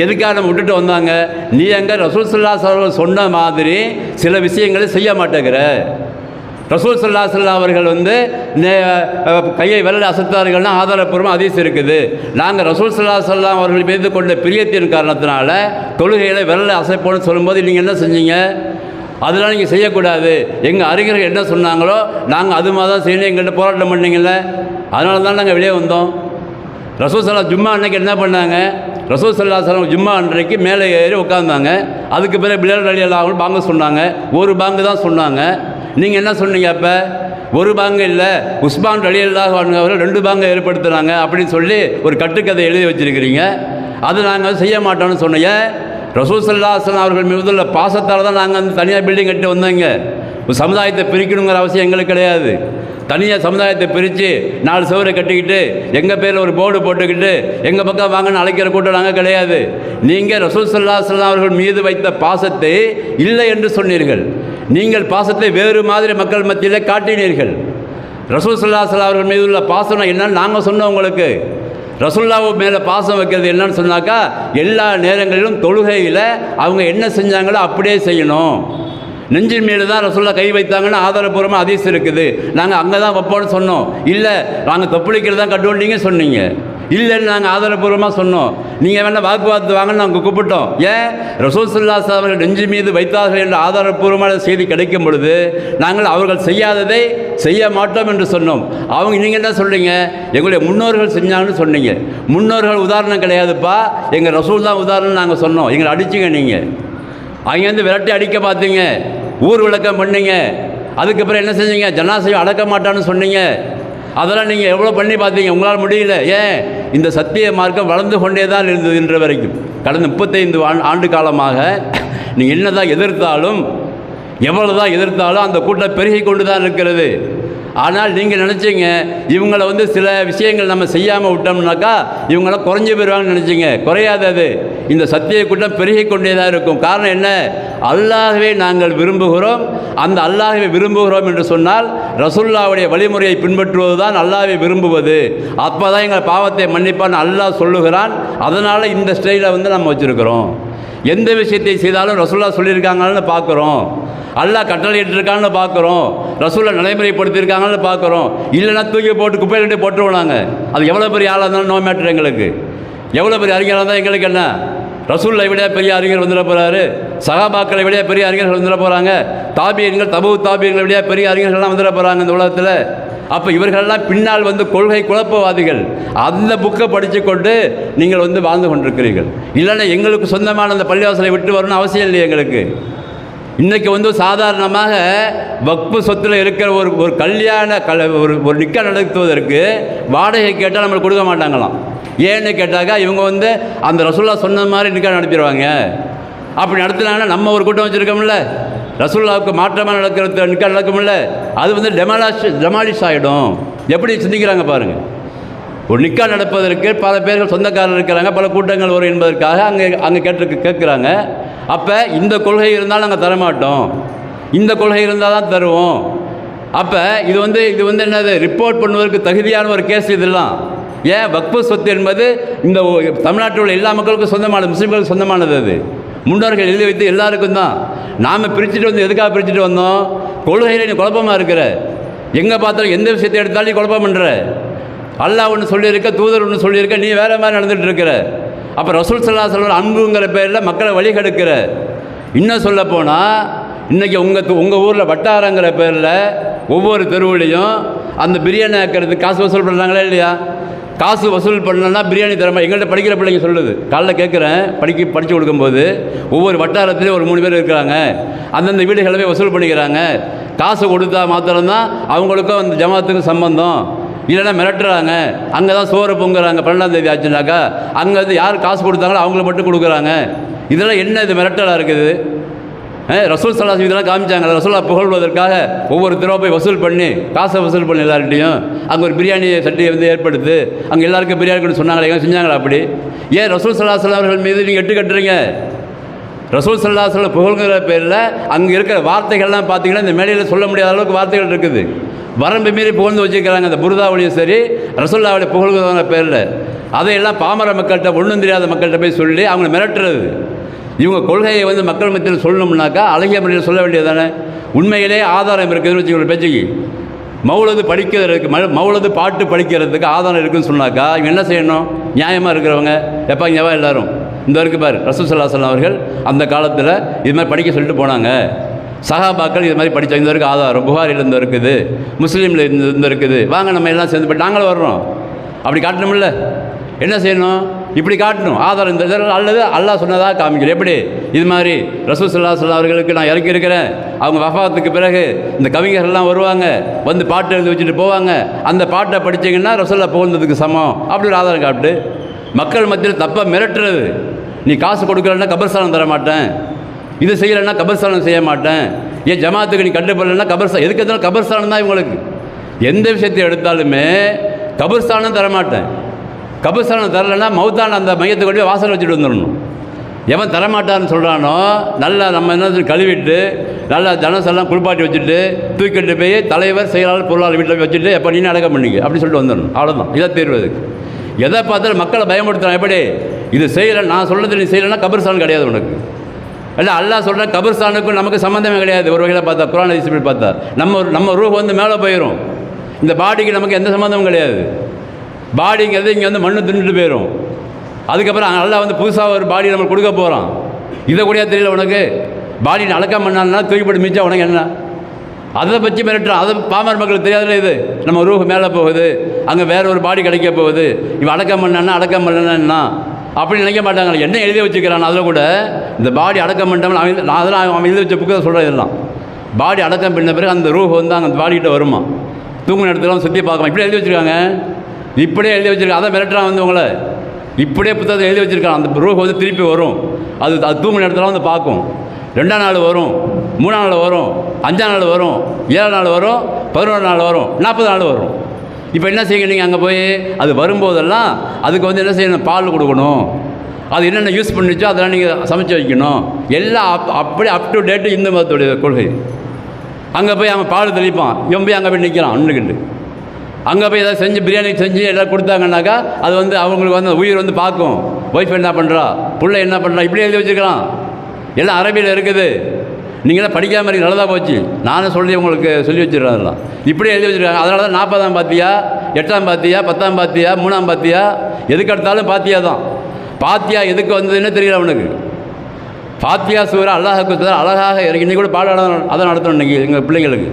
எதுக்காக நம்ம விட்டுட்டு வந்தாங்க? நீ எங்கே ரசூல் ஸல்லல்லாஹு அலைஹி வஸல்லம் சொன்ன மாதிரி சில விஷயங்களை செய்ய மாட்டேங்கிற. ரசூல் ஸல்லல்லாஹு அலைஹி வஸல்லம் அவர்கள் வந்து கையை விரல் அசைத்தார்கள்னா ஆதாரப்பூர்வமாக ஹதீஸ் இருக்குது. நாங்கள் ரசூல் ஸல்லல்லாஹு அலைஹி வஸல்லம் அவர்கள் மீது கொண்ட பிரியத்தின் காரணத்தினால தொழுகைகளை விரல் அசைப்போன்னு சொல்லும்போது நீங்கள் என்ன செஞ்சீங்க? அதெல்லாம் நீங்கள் செய்யக்கூடாது, எங்கள் அறிஞர்கள் என்ன சொன்னாங்களோ நாங்கள் அது மாதிரி தான் செய்யணும், எங்கள்கிட்ட போராட்டம் பண்ணிங்கள. அதனால தான் நாங்கள் வெளியே வந்தோம். ரசூல் ஸல்லல்லாஹு ஜும்மா அன்றைக்கி என்ன பண்ணாங்க? ரசூல் ஸல்லல்லாஹு அலைஹி வஸல்லம் ஜும்மா அன்றைக்கு மேலே ஏறி உட்காந்தாங்க. அதுக்கு பிறகு பிலால் ரலியல்லாஹு அன்ஹு பாங்கு சொன்னாங்க. ஒரு பாங்கு தான் சொன்னாங்க. நீங்கள் என்ன சொன்னீங்க? அப்போ ஒரு பாங்கு இல்லை, உஸ்மான் ரலியல்லாஹு அன்ஹு அவர்கள் 2 பாங்கை ஏற்படுத்துனாங்க அப்படின்னு சொல்லி ஒரு கட்டுக்கதை எழுதி வச்சுருக்கிறீங்க. அது நாங்கள் செய்ய மாட்டோம்னு சொன்னீங்க. ரசூல் ஸல்லல்லாஹு அலைஹி வஸல்லம் அவர்கள் மீது உள்ள பாசத்தால் தான் நாங்கள் அந்த தனியாக பில்டிங் கட்டி வந்தோங்க. சமுதாயத்தை பிரிக்கணுங்கிற அவசியம் எங்களுக்கு கிடையாது. தனியாக சமுதாயத்தை பிரித்து 4 சுவரை கட்டிக்கிட்டு எங்கள் பேரில் ஒரு போர்டு போட்டுக்கிட்டு எங்கள் பக்கம் வாங்கன்னு அழைக்கிற கூட்டம் நாங்கள் கிடையாது. நீங்கள் ரசூல் ஸல்லல்லாஹு அலைஹி வஸல்லம் அவர்கள் மீது வைத்த பாசத்தை இல்லை என்று சொன்னீர்கள். நீங்கள் பாசத்தை வேறு மாதிரி மக்கள் மத்தியில் காட்டினீர்கள். ரசூல் ஸல்லல்லாஹு அலைஹி வஸல்லம் அவர்கள் மீது உள்ள பாசம் என்னன்னு நாங்கள் சொன்னோம் உங்களுக்கு. ரசூலுல்லாஹ் மேலே பாசம் வைக்கிறது என்னன்னு சொன்னாக்கா, எல்லா நேரங்களிலும் தொழுகையில் அவங்க என்ன செஞ்சாங்களோ அப்படியே செய்யணும். நெஞ்சின் மேலே தான் ரசூலுல்லாஹ் கை வைத்தாங்கன்னு ஆதாரபூர்வமாக ஹதீஸ் இருக்குது. நாங்கள் அங்கே தான் வைப்போம்னு சொன்னோம். இல்லை நாங்கள் தொப்புளிக்கிறது தான் கட்டுவோம் நீங்கள் சொன்னீங்க. இல்லைன்னு நாங்கள் ஆதாரபூர்வமாக சொன்னோம். நீங்கள் வேணால் வாக்குவாதத்து வாங்கன்னு நாங்கள் கூப்பிட்டோம். ஏன்? ரசூல் ஸல்லல்லாஹு அலைஹி வஸல்லம் அவர்கள் நெஞ்சு மீது வைத்தார்கள் என்ற ஆதாரபூர்வமான செய்தி கிடைக்கும் பொழுது நாங்கள் அவர்கள் செய்யாததை செய்ய மாட்டோம் என்று சொன்னோம். அவங்க நீங்கள் என்ன சொல்கிறீங்க? எங்களுடைய முன்னோர்கள் செஞ்சாங்கன்னு சொன்னீங்க. முன்னோர்கள் உதாரணம் கிடையாதுப்பா, எங்கள் ரசூல் தான் உதாரணம் நாங்கள் சொன்னோம். எங்களை அடிச்சிங்க. நீங்கள் அங்கேருந்து விரட்டி அடிக்க பார்த்தீங்க, ஊர் விளக்கம் பண்ணீங்க. அதுக்கப்புறம் என்ன செஞ்சீங்க? ஜனாசையை அடக்க மாட்டான்னு சொன்னீங்க. அதெல்லாம் நீங்கள் எவ்வளோ பண்ணி பார்த்தீங்க, உங்களால் முடியல. ஏன்? இந்த சத்திய மார்க்கம் வளர்ந்து கொண்டே தான் இருந்தது இன்று வரைக்கும். கடந்த 35 ஆண்டு காலமாக நீங்கள் என்ன தான் எதிர்த்தாலும், எவ்வளோ தான் எதிர்த்தாலும் அந்த கூட்டம் பெருகி கொண்டு தான் இருக்கிறது. ஆனால் நீங்கள் நினச்சிங்க இவங்களை வந்து சில விஷயங்கள் நம்ம செய்யாமல் விட்டோம்னாக்கா இவங்களாம் குறைஞ்சி போயிடுவாங்கன்னு நினச்சிங்க. குறையாது. அது இந்த சத்திய கூட்டம் பெருகி கொண்டே தான் இருக்கும். காரணம் என்ன? அல்லாஹ்வை நாங்கள் விரும்புகிறோம். அந்த அல்லாஹ்வை விரும்புகிறோம் என்று சொன்னால் ரசூலுல்லாஹ்வுடைய வழிமுறையை பின்பற்றுவது தான் அல்லாஹ்வை விரும்புவது. அப்போ தான் எங்கள் பாவத்தை மன்னிப்பான்னு அல்லாஹ் சொல்லுகிறான். அதனால் இந்த ஸ்டைலை வந்து நம்ம வச்சுருக்கிறோம். எந்த விஷயத்தை செய்தாலும் ரசூலுல்லாஹ் சொல்லியிருக்காங்கன்னு பார்க்குறோம், அல்லாஹ் கட்டளையிட்டிருக்கான்னு பார்க்குறோம். ரசூலை நடைமுறைப்படுத்தியிருக்காங்கன்னு பார்க்குறோம். இல்லைன்னா தூக்கி போட்டு குப்பையிலே போட்டுருவோம் நாங்கள். அது எவ்வளோ பெரிய ஆளாக இருந்தாலும் நோ மேட்டர் எங்களுக்கு. எவ்வளோ பெரிய அறிஞராக இருந்தால் எங்களுக்கு என்ன? ரசூலை விட பெரிய அறிஞர் வந்துட போகிறாரு, சகாபாக்களை விட பெரிய அறிஞர்கள் வந்துட போகிறாங்க, தாபியன்கள் தபு தாபியங்களை விட பெரிய அறிஞர்கள்லாம் வந்துட போகிறாங்க இந்த உலகத்தில். அப்போ இவர்களெல்லாம் பின்னால் கொள்கை குழப்பவாதிகள். அந்த புக்கை படித்து கொண்டு நீங்கள் வாழ்ந்து கொண்டிருக்கிறீர்கள். இல்லைன்னா எங்களுக்கு சொந்தமான அந்த பள்ளிவாசலை விட்டு வரணும்னு அவசியம் இல்லையே எங்களுக்கு. இன்றைக்கி சாதாரணமாக வக்பு சொத்தில் இருக்கிற ஒரு கல்யாண ஒரு நிக்கா நடத்துவதற்கு வாடகை கேட்டால் நம்மளுக்கு கொடுக்க மாட்டாங்களாம். ஏன்னு கேட்டாக்கா இவங்க அந்த ரசூல்லா சொன்ன மாதிரி நிக்கா நடத்திடுவாங்க. அப்படி நடத்தினாங்கன்னா நம்ம ஒரு கூட்டம் வச்சுருக்கோம்ல, ரசூல்லாவுக்கு மாற்றமாக நடக்கிறது நிக்கா நடக்கும்ல, அது டெமாலிஷ் ஆகிடும். எப்படி சிந்திக்கிறாங்க பாருங்கள். ஒரு நிக்கா நடப்பதற்கு பல பேர்கள் சொந்தக்காரர் இருக்கிறாங்க, பல கூட்டங்கள் வரும் என்பதற்காக அங்கே கேட்குறாங்க. அப்போ இந்த கொள்கை இருந்தாலும் நாங்கள் தரமாட்டோம், இந்த கொள்கை இருந்தால் தான் தருவோம். அப்போ இது என்னது, ரிப்போர்ட் பண்ணுவதற்கு தகுதியான ஒரு கேஸ் இதெல்லாம். ஏன் வக்ஃபு சொத்து என்பது இந்த தமிழ்நாட்டில் உள்ள எல்லா மக்களுக்கும் சொந்தமானது, முஸ்லீம்களுக்கு சொந்தமானது. அது முன்னோர்கள் எழுதி வைத்து எல்லாருக்கும் தான். நாம் பிரிச்சுட்டு எதுக்காக பிரிச்சுட்டு வந்தோம்? கொள்கையில் நீ குழப்பமாக இருக்கிற, எங்கே பார்த்தாலும் எந்த விஷயத்தை எடுத்தாலும் நீ குழப்பம் பண்ணுற. அல்லாஹ் ஒன்று சொல்லியிருக்க, தூதர் ஒன்று சொல்லியிருக்க, நீ வேறு மாதிரி நடந்துகிட்டு இருக்கிற. அப்போ ரசூல் ஸல்லல்லாஹு அலைஹி வஸல்லம் அன்புங்கிற பேரில் மக்களை வழி கெடுக்கிற. இன்னும் சொல்ல போனால் இன்றைக்கி உங்கள் ஊரில் வட்டாரங்கிற பேரில் ஒவ்வொரு தெருவுலையும் அந்த பிரியாணி ஆக்கிறதுக்கு காசு வசூல் பண்ணுறாங்களா இல்லையா? காசு வசூல் பண்ணலன்னா பிரியாணி தரமா? எங்கள்கிட்ட படிக்கிற பிள்ளைங்க சொல்லுது. காலைல கேட்குறேன், படித்து கொடுக்கும்போது ஒவ்வொரு வட்டாரத்துலேயும் ஒரு 3 பேர் இருக்கிறாங்க, அந்தந்த வீடுகளவே வசூல் பண்ணிக்கிறாங்க. காசு கொடுத்தா மாத்திரம்தான் அவங்களுக்கும் அந்த ஜமாத்துக்கும் சம்பந்தம், இல்லைன்னா மிரட்டுறாங்க. அங்கே தான் சோறு பொங்குறாங்க. 12ஆம் தேதி ஆச்சுனாக்கா அங்கே யார் காசு கொடுத்தாங்களோ அவங்கள மட்டும் கொடுக்குறாங்க. இதெல்லாம் என்ன இது மிரட்டலாக இருக்குது? ரசூல் ஸல்லல்லாஹு அலைஹி வஸல்லம் இதெல்லாம் காமிச்சாங்க. ரசூலை புகழ்வதற்காக ஒவ்வொரு தடவை போய் வசூல் பண்ணி காசை வசூல் பண்ணி எல்லார்ட்டையும் அங்கே ஒரு பிரியாணி சட்டியை ஏற்படுத்து, அங்கே எல்லாருக்கும் பிரியாணி கொண்டு சொன்னாங்களே, எங்கே செஞ்சாங்களா? அப்படி ஏன் ரசூல் ஸல்லல்லாஹு அலைஹி வஸல்லம் அவர்கள் மீது நீங்கள் எட்டு கட்டுறீங்க? ரசூல் ஸல்லல்லாஹு அலைஹி வஸல்லம் புகழ்கிற பேரில் அங்கே இருக்கிற வார்த்தைகள்லாம் பார்த்தீங்கன்னா இந்த மேடையில் சொல்ல முடியாத அளவுக்கு வார்த்தைகள் இருக்குது. வரம்பு மீறி புகழ்ந்து வச்சுக்கிறாங்க. அந்த புருதாவளியும் சரி, ரசூலுல்லாஹ்வை புகழ்கிற பேரில் அதையெல்லாம் பாமர மக்கள்கிட்ட, ஒன்றும் தெரியாத மக்கள்கிட்ட போய் சொல்லி அவங்கள மிரட்டுறது. இவங்க கொள்கையை மக்கள் மத்தியில் சொல்லணும்னாக்கா அழகிய முறையில் சொல்ல வேண்டியது தானே. உண்மையிலே ஆதாரம் இருக்குதுன்னு வச்சுக்கோங்க. பேச்சுக்கு மௌலது படிக்கிறதுக்கு, மௌலது பாட்டு படிக்கிறதுக்கு ஆதாரம் இருக்குதுன்னு சொன்னாக்கா இவங்க என்ன செய்யணும்? நியாயமாக இருக்கிறவங்க எப்போ இங்கேவா எல்லாரும் இந்த வரைக்கும் பாரு, ரசூல் ஸல்லல்லாஹு அலைஹி வஸல்லம் அவர்கள் அந்த காலத்தில் இது மாதிரி படிக்க சொல்லிட்டு போனாங்க. சஹாபாக்கள் இது மாதிரி படித்த இந்த வரைக்கும் ஆதாரம் புகாரில் இருந்து இருக்குது, முஸ்லீமில் இருந்து இருக்குது, வாங்க நம்ம எல்லாம் சேர்ந்து போய் நாங்களும் வர்றோம். அப்படி காட்டணும்ல. என்ன செய்யணும்? இப்படி காட்டணும் ஆதாரம். இந்த அல்லது அல்லாஹ் சொன்னதாக காமிக்கணும். எப்படி? இது மாதிரி ரசூல் ஸல்லல்லாஹு அலைஹி வஸல்லம் அவர்களுக்கு நான் இறக்கி இருக்கிறேன், அவங்க வஃபாத்துக்கு பிறகு இந்த கவிஞர்கள்லாம் வருவாங்க, பாட்டு எழுதி வச்சுட்டு போவாங்க, அந்த பாட்டை படித்தீங்கன்னா ரசூலை புகழ்ந்ததுக்கு சமம். அப்படி ஒரு ஆதாரம் காட்டு. மக்கள் மத்தியில் தப்பாக மிரட்டுறது. நீ காசு கொடுக்கலன்னா கபர்ஸ்தானம் தர மாட்டேன், இது செய்யலைன்னா கபர்ஸ்தானம் செய்ய மாட்டேன், ஏன் ஜமாத்துக்கு நீ கட்டுப்படலைன்னா கபர்ஸ்தான், எதுக்கு இருந்தாலும் கபர்ஸ்தானம் தான் இவங்களுக்கு. எந்த விஷயத்தை எடுத்தாலுமே கபர்ஸ்தானம் தரமாட்டேன். கபர்ஸ்தானம் தரலைன்னா மௌத்தான அந்த மையத்தை கொண்டு போய் வாசல் வச்சுட்டு வந்துடணும். எவன் தரமாட்டான்னு சொல்கிறானோ நல்லா நம்ம என்ன கழுவிட்டு நல்லா ஜனசெல்லாம் குளிப்பாட்டி வச்சுட்டு தூக்கிட்டு போய் தலைவர் செயலாளர் பொருளாளர் வீட்டில் போய் வச்சுட்டு எப்போ நீ அடக்கம் பண்ணிக்க அப்படி சொல்லிட்டு வந்துடணும். அவ்வளோதான். இதை தீர்வதுக்கு எதை பார்த்தாலும் மக்களை பயமுடுத்துறான். எப்படி? இது செய்யலை, நான் சொல்கிறது நீ செய்யலைன்னா கபர்ஸ்தான் கிடையாது உனக்கு. இல்லை அல்லாஹ் சொல்கிற கபர்ஸ்தானுக்கும் நமக்கு சம்மந்தமே கிடையாது. ஒரு வகையில் பார்த்தா குர்ஆன் ஹதீஸ் பார்த்தா நம்ம ரூஹ் மேலே போயிடும். இந்த பாடிக்கு நமக்கு எந்த சம்மந்தமும் கிடையாது. பாடிங்கிறது இங்கே மண்ணு தின்னுட்டு போயிடும். அதுக்கப்புறம் அல்லாஹ் புதுசாக ஒரு பாடி நம்ம கொடுக்க போகிறான். இதை கூடயா தெரியல உனக்கு? பாடி அடக்கம் பண்ணான்னா தூக்கிப்பட்டு மிச்சா உனக்கு என்ன? அதை பற்றி மிரட்டுறான். அதை பாமர மக்களுக்கு தெரியாதுல்ல. இது நம்ம ரூஹ் மேலே போகுது, அங்கே வேற ஒரு பாடி கிடைக்க போகுது, இவன் அடக்கம் பண்ணான்னா அடக்கம் பண்ணலன்னா அப்படி நினைக்க மாட்டாங்க. என்ன எழுதி வச்சுக்கிறான் அதில் கூட இந்த பாடி அடக்கம் பண்ணிட்டோம்னா அதெல்லாம் அவன் எழுதி வச்ச புக்கை சொல்கிற இதெல்லாம். பாடி அடக்கம் பண்ண பிறகு அந்த ரூஹ் அந்த பாடிக்கிட்ட வருமா, தூங்கின இடத்துல சுற்றி பார்க்கலாம். இப்படி எழுதி வச்சுருக்காங்க. இப்படியே எழுதி வச்சுருக்காங்க. அதை மிரட்டுறான் உங்களை. இப்படியே புத்தகத்தை எழுதி வச்சுருக்கான். அந்த ரூஹ் திருப்பி வரும். அது தூங்கின இடத்துல பார்க்கும். 2ஆம் நாள் வரும், 3ஆம் நாள் வரும், 5ஆம் நாள் வரும், 7ஆம் நாள் வரும், 11 நாள் வரும், 40 நாள் வரும். இப்போ என்ன செய்யுங்க நீங்கள்? அங்கே போய் அது வரும்போதெல்லாம் அதுக்கு என்ன செய்யணும்? பால் கொடுக்கணும். அது என்னென்ன யூஸ் பண்ணிச்சோ அதெல்லாம் நீங்கள் சமைச்சு வைக்கணும். எல்லாம் அப்படியே அப் டு டேட்டு இந்து மதத்துடைய கொள்கை. அங்கே போய் அவன் பால் தெளிப்பான், இவன் போய் அங்கே போய் நிற்கிறான் அண்ணுக்கிட்டு. அங்கே போய் ஏதாவது செஞ்சு பிரியாணி செஞ்சு எல்லாம் கொடுத்தாங்கன்னாக்கா அது அவங்களுக்கு அந்த உயிர் பார்க்கும். ஒய்ஃப் என்ன பண்ணுறா, பிள்ளை என்ன பண்ணுறா, இப்படி எழுதி வச்சுருக்கலாம். எல்லாம் அரபியில் இருக்குது. நீங்களாம் படிக்காமல் இருக்கு, நல்லதாக போச்சு. நானும் சொல்லி உங்களுக்கு சொல்லி வச்சுருக்கேன். அதெல்லாம் இப்படியே எழுதி வச்சுருக்காங்க. அதனால தான் 40ஆம் பாத்தியா, 8ஆம் பாத்தியா, 10ஆம் பாத்தியா, 3ஆம் பாத்தியா, எதுக்கு எடுத்தாலும் பாத்தியா தான். பாத்தியா எதுக்கு வந்ததுன்னு தெரியல அவனுக்கு. ஃபாத்தியா சூரா அல்லாஹுக்கு அழகாக இன்றைக்கி கூட பாடம் அதை நடத்தணும். இன்றைக்கி எங்கள் பிள்ளைங்களுக்கு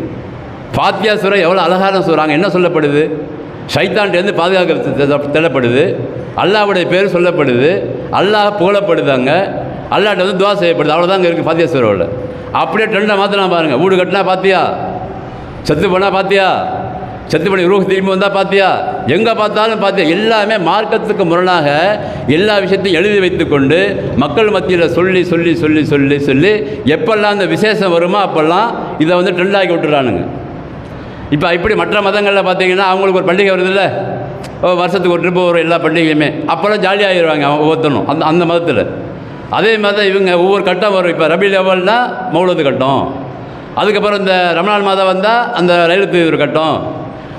ஃபாத்தியா சூரா எவ்வளோ அழகான சூறாங்க. என்ன சொல்லப்படுது? ஷைத்தான்கிட்டேருந்து பாதுகாக்க தேடப்படுது, அல்லாஹ்வுடைய பேர் சொல்லப்படுது, அல்லாஹ் புகழப்படுதாங்க, அல்லாஹ்ட்ட வந்து துவா செய்யப்படுது. அவ்வளோதாங்க இருக்குது ஃபாத்தியா சூராவில். அப்படியே ட்ரெண்டை மாற்றலாம் பாருங்கள். வீடு கட்டினா பாத்தியா, செத்து போனால் பாத்தியா, செத்து பண்ணி ரூஹ் திரும்பி வந்தால் பாத்தியா, எங்கே பார்த்தாலும் பாத்தியா. எல்லாமே மார்க்கத்துக்கு முரணாக எல்லா விஷயத்தையும் எழுதி வைத்துக்கொண்டு மக்கள் மத்தியில் சொல்லி சொல்லி சொல்லி சொல்லி சொல்லி எப்பெல்லாம் அந்த விசேஷம் வருமோ அப்போல்லாம் இதை வந்து ட்ரெண்டாக்கி விட்டுறானுங்க. இப்போ இப்படி மற்ற மதங்களில் பார்த்தீங்கன்னா அவங்களுக்கு ஒரு பண்டிகை வருது இல்லை, வருஷத்துக்கு ஒரு ட்ரிப்பு வரும் எல்லா பண்டிகையுமே. அப்போல்லாம் ஜாலியாகிடுவாங்க ஒவ்வொருத்தனும் அந்த மதத்தில். அதே மாதிரி தான் இவங்க ஒவ்வொரு கட்டம் வரும். இப்போ ரபியுல் அவ்வல்னா மௌலூது கட்டம், அதுக்கப்புறம் இந்த ரமலான் மாதம் வந்தால் அந்த லைலத்துல் ஒரு கட்டம்,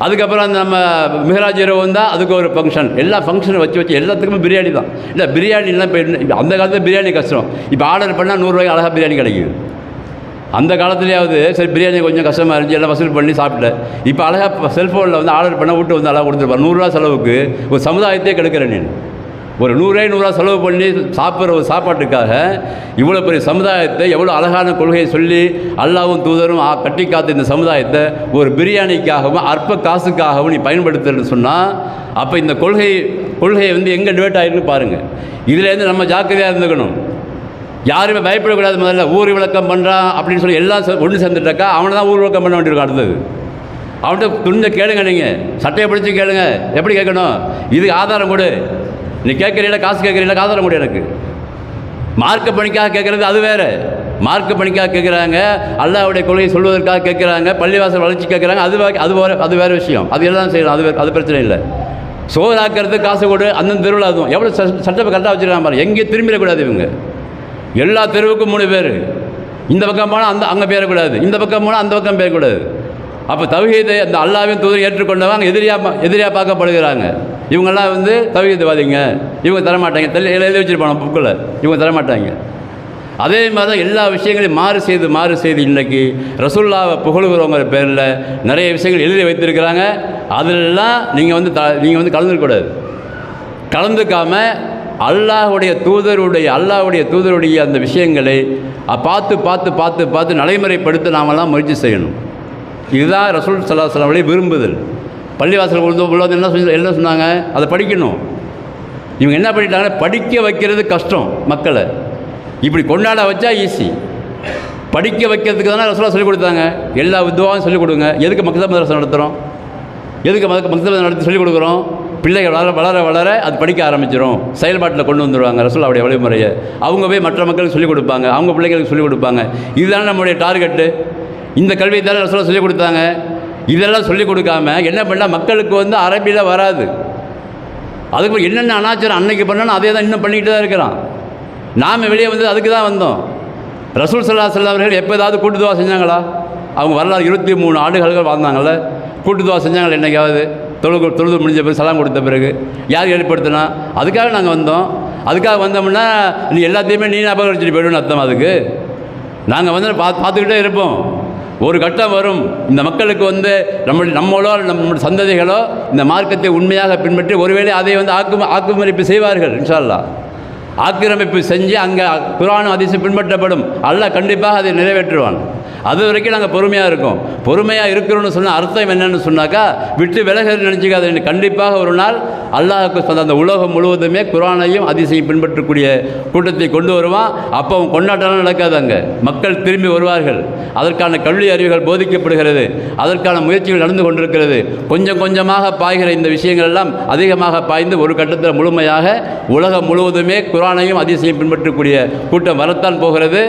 அதுக்கப்புறம் அந்த நம்ம மிஹ்ராஜ் இரவு வந்தால் அதுக்கு ஒரு ஃபங்க்ஷன். எல்லா ஃபங்க்ஷனும் வச்சு எல்லாத்துக்குமே பிரியாணி தான். இல்லை பிரியாணிலாம் இப்போ அந்த காலத்தில் பிரியாணி கஷ்டம். இப்போ ஆர்டர் பண்ணால் 100 ரூபாய்க்கு அழகாக பிரியாணி கிடைக்குது. அந்த காலத்துலேயாவது சரி பிரியாணி கொஞ்சம் கஷ்டமாக இருந்துச்சு, எல்லாம் வசூல் பண்ணி சாப்பிட்டேன். இப்போ அழகாக செல்ஃபோனில் வந்து ஆர்டர் பண்ணால் வீட்டு வந்து அழகாக கொடுத்துருப்பார். 100 ரூபா செலவுக்கு ஒரு சமுதாயத்தையே கெடுக்கிறேன். நீ ஒரு 100 ரூபா செலவு பண்ணி சாப்பிட்ற ஒரு சாப்பாட்டுக்காக இவ்வளோ பெரிய சமுதாயத்தை எவ்வளோ அழகான கொள்கையை சொல்லி அல்லாவும் தூதரும் கட்டி காத்த இந்த சமுதாயத்தை ஒரு பிரியாணிக்காகவும் அற்ப காசுக்காகவும் நீ பயன்படுத்துறன்னு சொன்னால் அப்போ இந்த கொள்கையை வந்து எங்கே டிபேட் ஆகிருக்குன்னு பாருங்கள். இதுலேருந்து நம்ம ஜாக்கிரதையாக இருந்துக்கணும். யாருமே பயப்படக்கூடாது. முதல்ல ஊர் விளக்கம் பண்ணுறான் அப்படின்னு சொல்லி எல்லாம் ஒன்று சேர்ந்துட்டாக்கா அவனை தான் ஊர் விளக்கம் பண்ண வேண்டியிருக்கும். அடுத்தது அவன்கிட்ட துணிஞ்ச கேளுங்க, நீங்கள் சட்டையை பிடிச்சி கேளுங்க. எப்படி கேட்கணும்? இதுக்கு ஆதாரம் கொடு. நீ கேட்குறீங்களா, காசு கேட்குறீங்களா, ஆதாரம் கொடு எனக்கு. மார்க்க பணிக்காக கேட்குறது அது வேறு. மார்க்க பணிக்காக கேட்குறாங்க, அல்லாஹ்வுடைய கொள்கையை சொல்வதற்காக கேட்குறாங்க, பள்ளிவாசல் வளர்ச்சி கேட்குறாங்க, அது வேறு விஷயம். அது எல்லாம் செய்யலாம், அது பிரச்சனை இல்லை. சோறாக்கிறதுக்கு காசு கொடு, அந்த தெருவில் அதுவும் எவ்வளோ சட்டத்தை கரெக்டாக வச்சுருக்காங்க பாருங்க. எங்கேயும் திரும்பிடக்கூடாது. இவங்க எல்லா தெருவுக்கும் 3 பேர். இந்த பக்கம் போனால் அங்கே பேரக்கூடாது, இந்த பக்கம் போனால் அந்த பக்கம் பேரக்கூடாது. அப்போ தௌஹீதை அந்த அல்லாஹ்வின் தூதரை ஏற்றுக்கொண்டவங்க எதிரியாக பார்க்கப்படுகிறாங்க. இவங்கெல்லாம் வந்து தௌஹீத்வாதிங்க, இவங்க தரமாட்டாங்க, எழுதி வச்சுருப்பாங்க புக்கில், இவங்க தரமாட்டாங்க. அதே மாதிரி தான் எல்லா விஷயங்களையும் மாறு செய்து இன்றைக்கி ரசூலுல்லாஹ்வை புகழுகிறவங்க பேரில் நிறைய விஷயங்கள் எழுதி வைத்திருக்கிறாங்க. அதிலெல்லாம் நீங்கள் வந்து கலந்துக்கூடாது. கலந்துக்காமல் அல்லாஹ்வுடைய தூதருடைய அந்த விஷயங்களை பார்த்து நடைமுறைப்படுத்த நாமெல்லாம் முயற்சி செய்யணும். இதுதான் ரசூல் ஸல்லல்லாஹு அலைஹி வஸல்லம் விரும்புதல். பள்ளிவாசல் உள்ளது என்ன சொன்னாங்க? அதை படிக்கணும். இவங்க என்ன பண்ணிட்டாங்கன்னா படிக்க வைக்கிறது கஷ்டம். மக்களை இப்படி கொண்டாட வச்சா ஈஸி. படிக்க வைக்கிறதுக்கு தானே ரசூலுல்லாஹ் சொல்லிக் கொடுத்தாங்க. எல்லா துஆவும் சொல்லிக் கொடுங்க. எதுக்கு மக்தப் மதரசா நடத்துகிறோம்? எதுக்கு மக்தப் நடத்தி சொல்லிக் கொடுக்குறோம்? பிள்ளைகள் வளர அது படிக்க ஆரம்பிச்சிடும், செயல்பாட்டில் கொண்டு வந்துடுவாங்க ரசூலுல்லாஹ்வுடைய வழிமுறையை. அவங்க போய் மற்ற மக்களுக்கு சொல்லிக் கொடுப்பாங்க, அவங்க பிள்ளைகளுக்கு சொல்லிக் கொடுப்பாங்க. இதுதானே நம்மளுடைய டார்கெட்டு. இந்த கல்வியை தானே ரசூலுல்லாஹ் சொல்லிக் கொடுத்தாங்க. இதெல்லாம் சொல்லிக் கொடுக்காம என்ன பண்ணால் மக்களுக்கு வந்து அரபியில் வராது. அதுக்கு என்னென்ன அனாச்சாரம் அன்னைக்கு பண்ணாலும் அதே தான் இன்னும் பண்ணிக்கிட்டு தான் இருக்கிறான். நாம் வெளியே வந்து அதுக்கு தான் வந்தோம். ரசூல் ஸல்லல்லாஹு அலைஹி வஸல்லம் அவர்கள் எப்போ ஏதாவது கூட்டுதுவா செஞ்சாங்களா? அவங்க வரலாறு 23 ஆண்டுகள் வாழ்ந்தாங்கள்ல, கூட்டுதுவா செஞ்சாங்களா? என்னைக்காவது தொழுது முடிஞ்ச பிறகு சலாம் கொடுத்த பிறகு யார் ஏற்படுத்தினா? அதுக்காக நாங்கள் வந்தோம். அதுக்காக வந்தோம்னா நீ எல்லாத்தையுமே நீ அபகரிச்சுட்டு போய்டுன்னு அர்த்தம். அதுக்கு நாங்கள் வந்து பார்த்துக்கிட்டே இருப்போம். ஒரு கட்டம் வரும், இந்த மக்களுக்கு வந்து நம்மளோ நம்மளுடைய சந்ததிகளோ இந்த மார்க்கத்தை உண்மையாக பின்பற்றி ஒருவேளை அதை வந்து ஆக்குமரிப்பு செய்வார்கள். இன்ஷா அல்லாஹ் ஆக்கிரமிப்பு செஞ்சு அங்கே குர்ஆன் ஹதீஸ் பின்பற்றப்படும். அல்லாஹ் கண்டிப்பாக அதை நிறைவேற்றுவான். அது வரைக்கும் நாங்கள் பொறுமையாக இருக்கோம். பொறுமையாக இருக்கிறோன்னு சொன்னால் அர்த்தம் என்னென்னு சொன்னாக்கா விட்டு விலகிறது நினச்சிக்காது. கண்டிப்பாக ஒரு நாள் அல்லாஹுக்கு சொந்த அந்த உலகம் முழுவதுமே குர்ஆனையும் ஹதீஸையும் பின்பற்றக்கூடிய கூட்டத்தை கொண்டு வருவான். அப்போ அவன் கொண்டாட்டம்லாம் நடக்காது. அங்கே மக்கள் திரும்பி வருவார்கள். அதற்கான கல்வி அறிவுகள் போதிக்கப்படுகிறது. அதற்கான முயற்சிகள் நடந்து கொண்டிருக்கிறது. கொஞ்சம் கொஞ்சமாக பாய்கிற இந்த விஷயங்கள் எல்லாம் அதிகமாக பாய்ந்து ஒரு கட்டத்தில் முழுமையாக உலகம் முழுவதுமே குர்ஆனையும் ஹதீஸையும் பின்பற்றக்கூடிய கூட்டம் வரத்தான் போகிறது.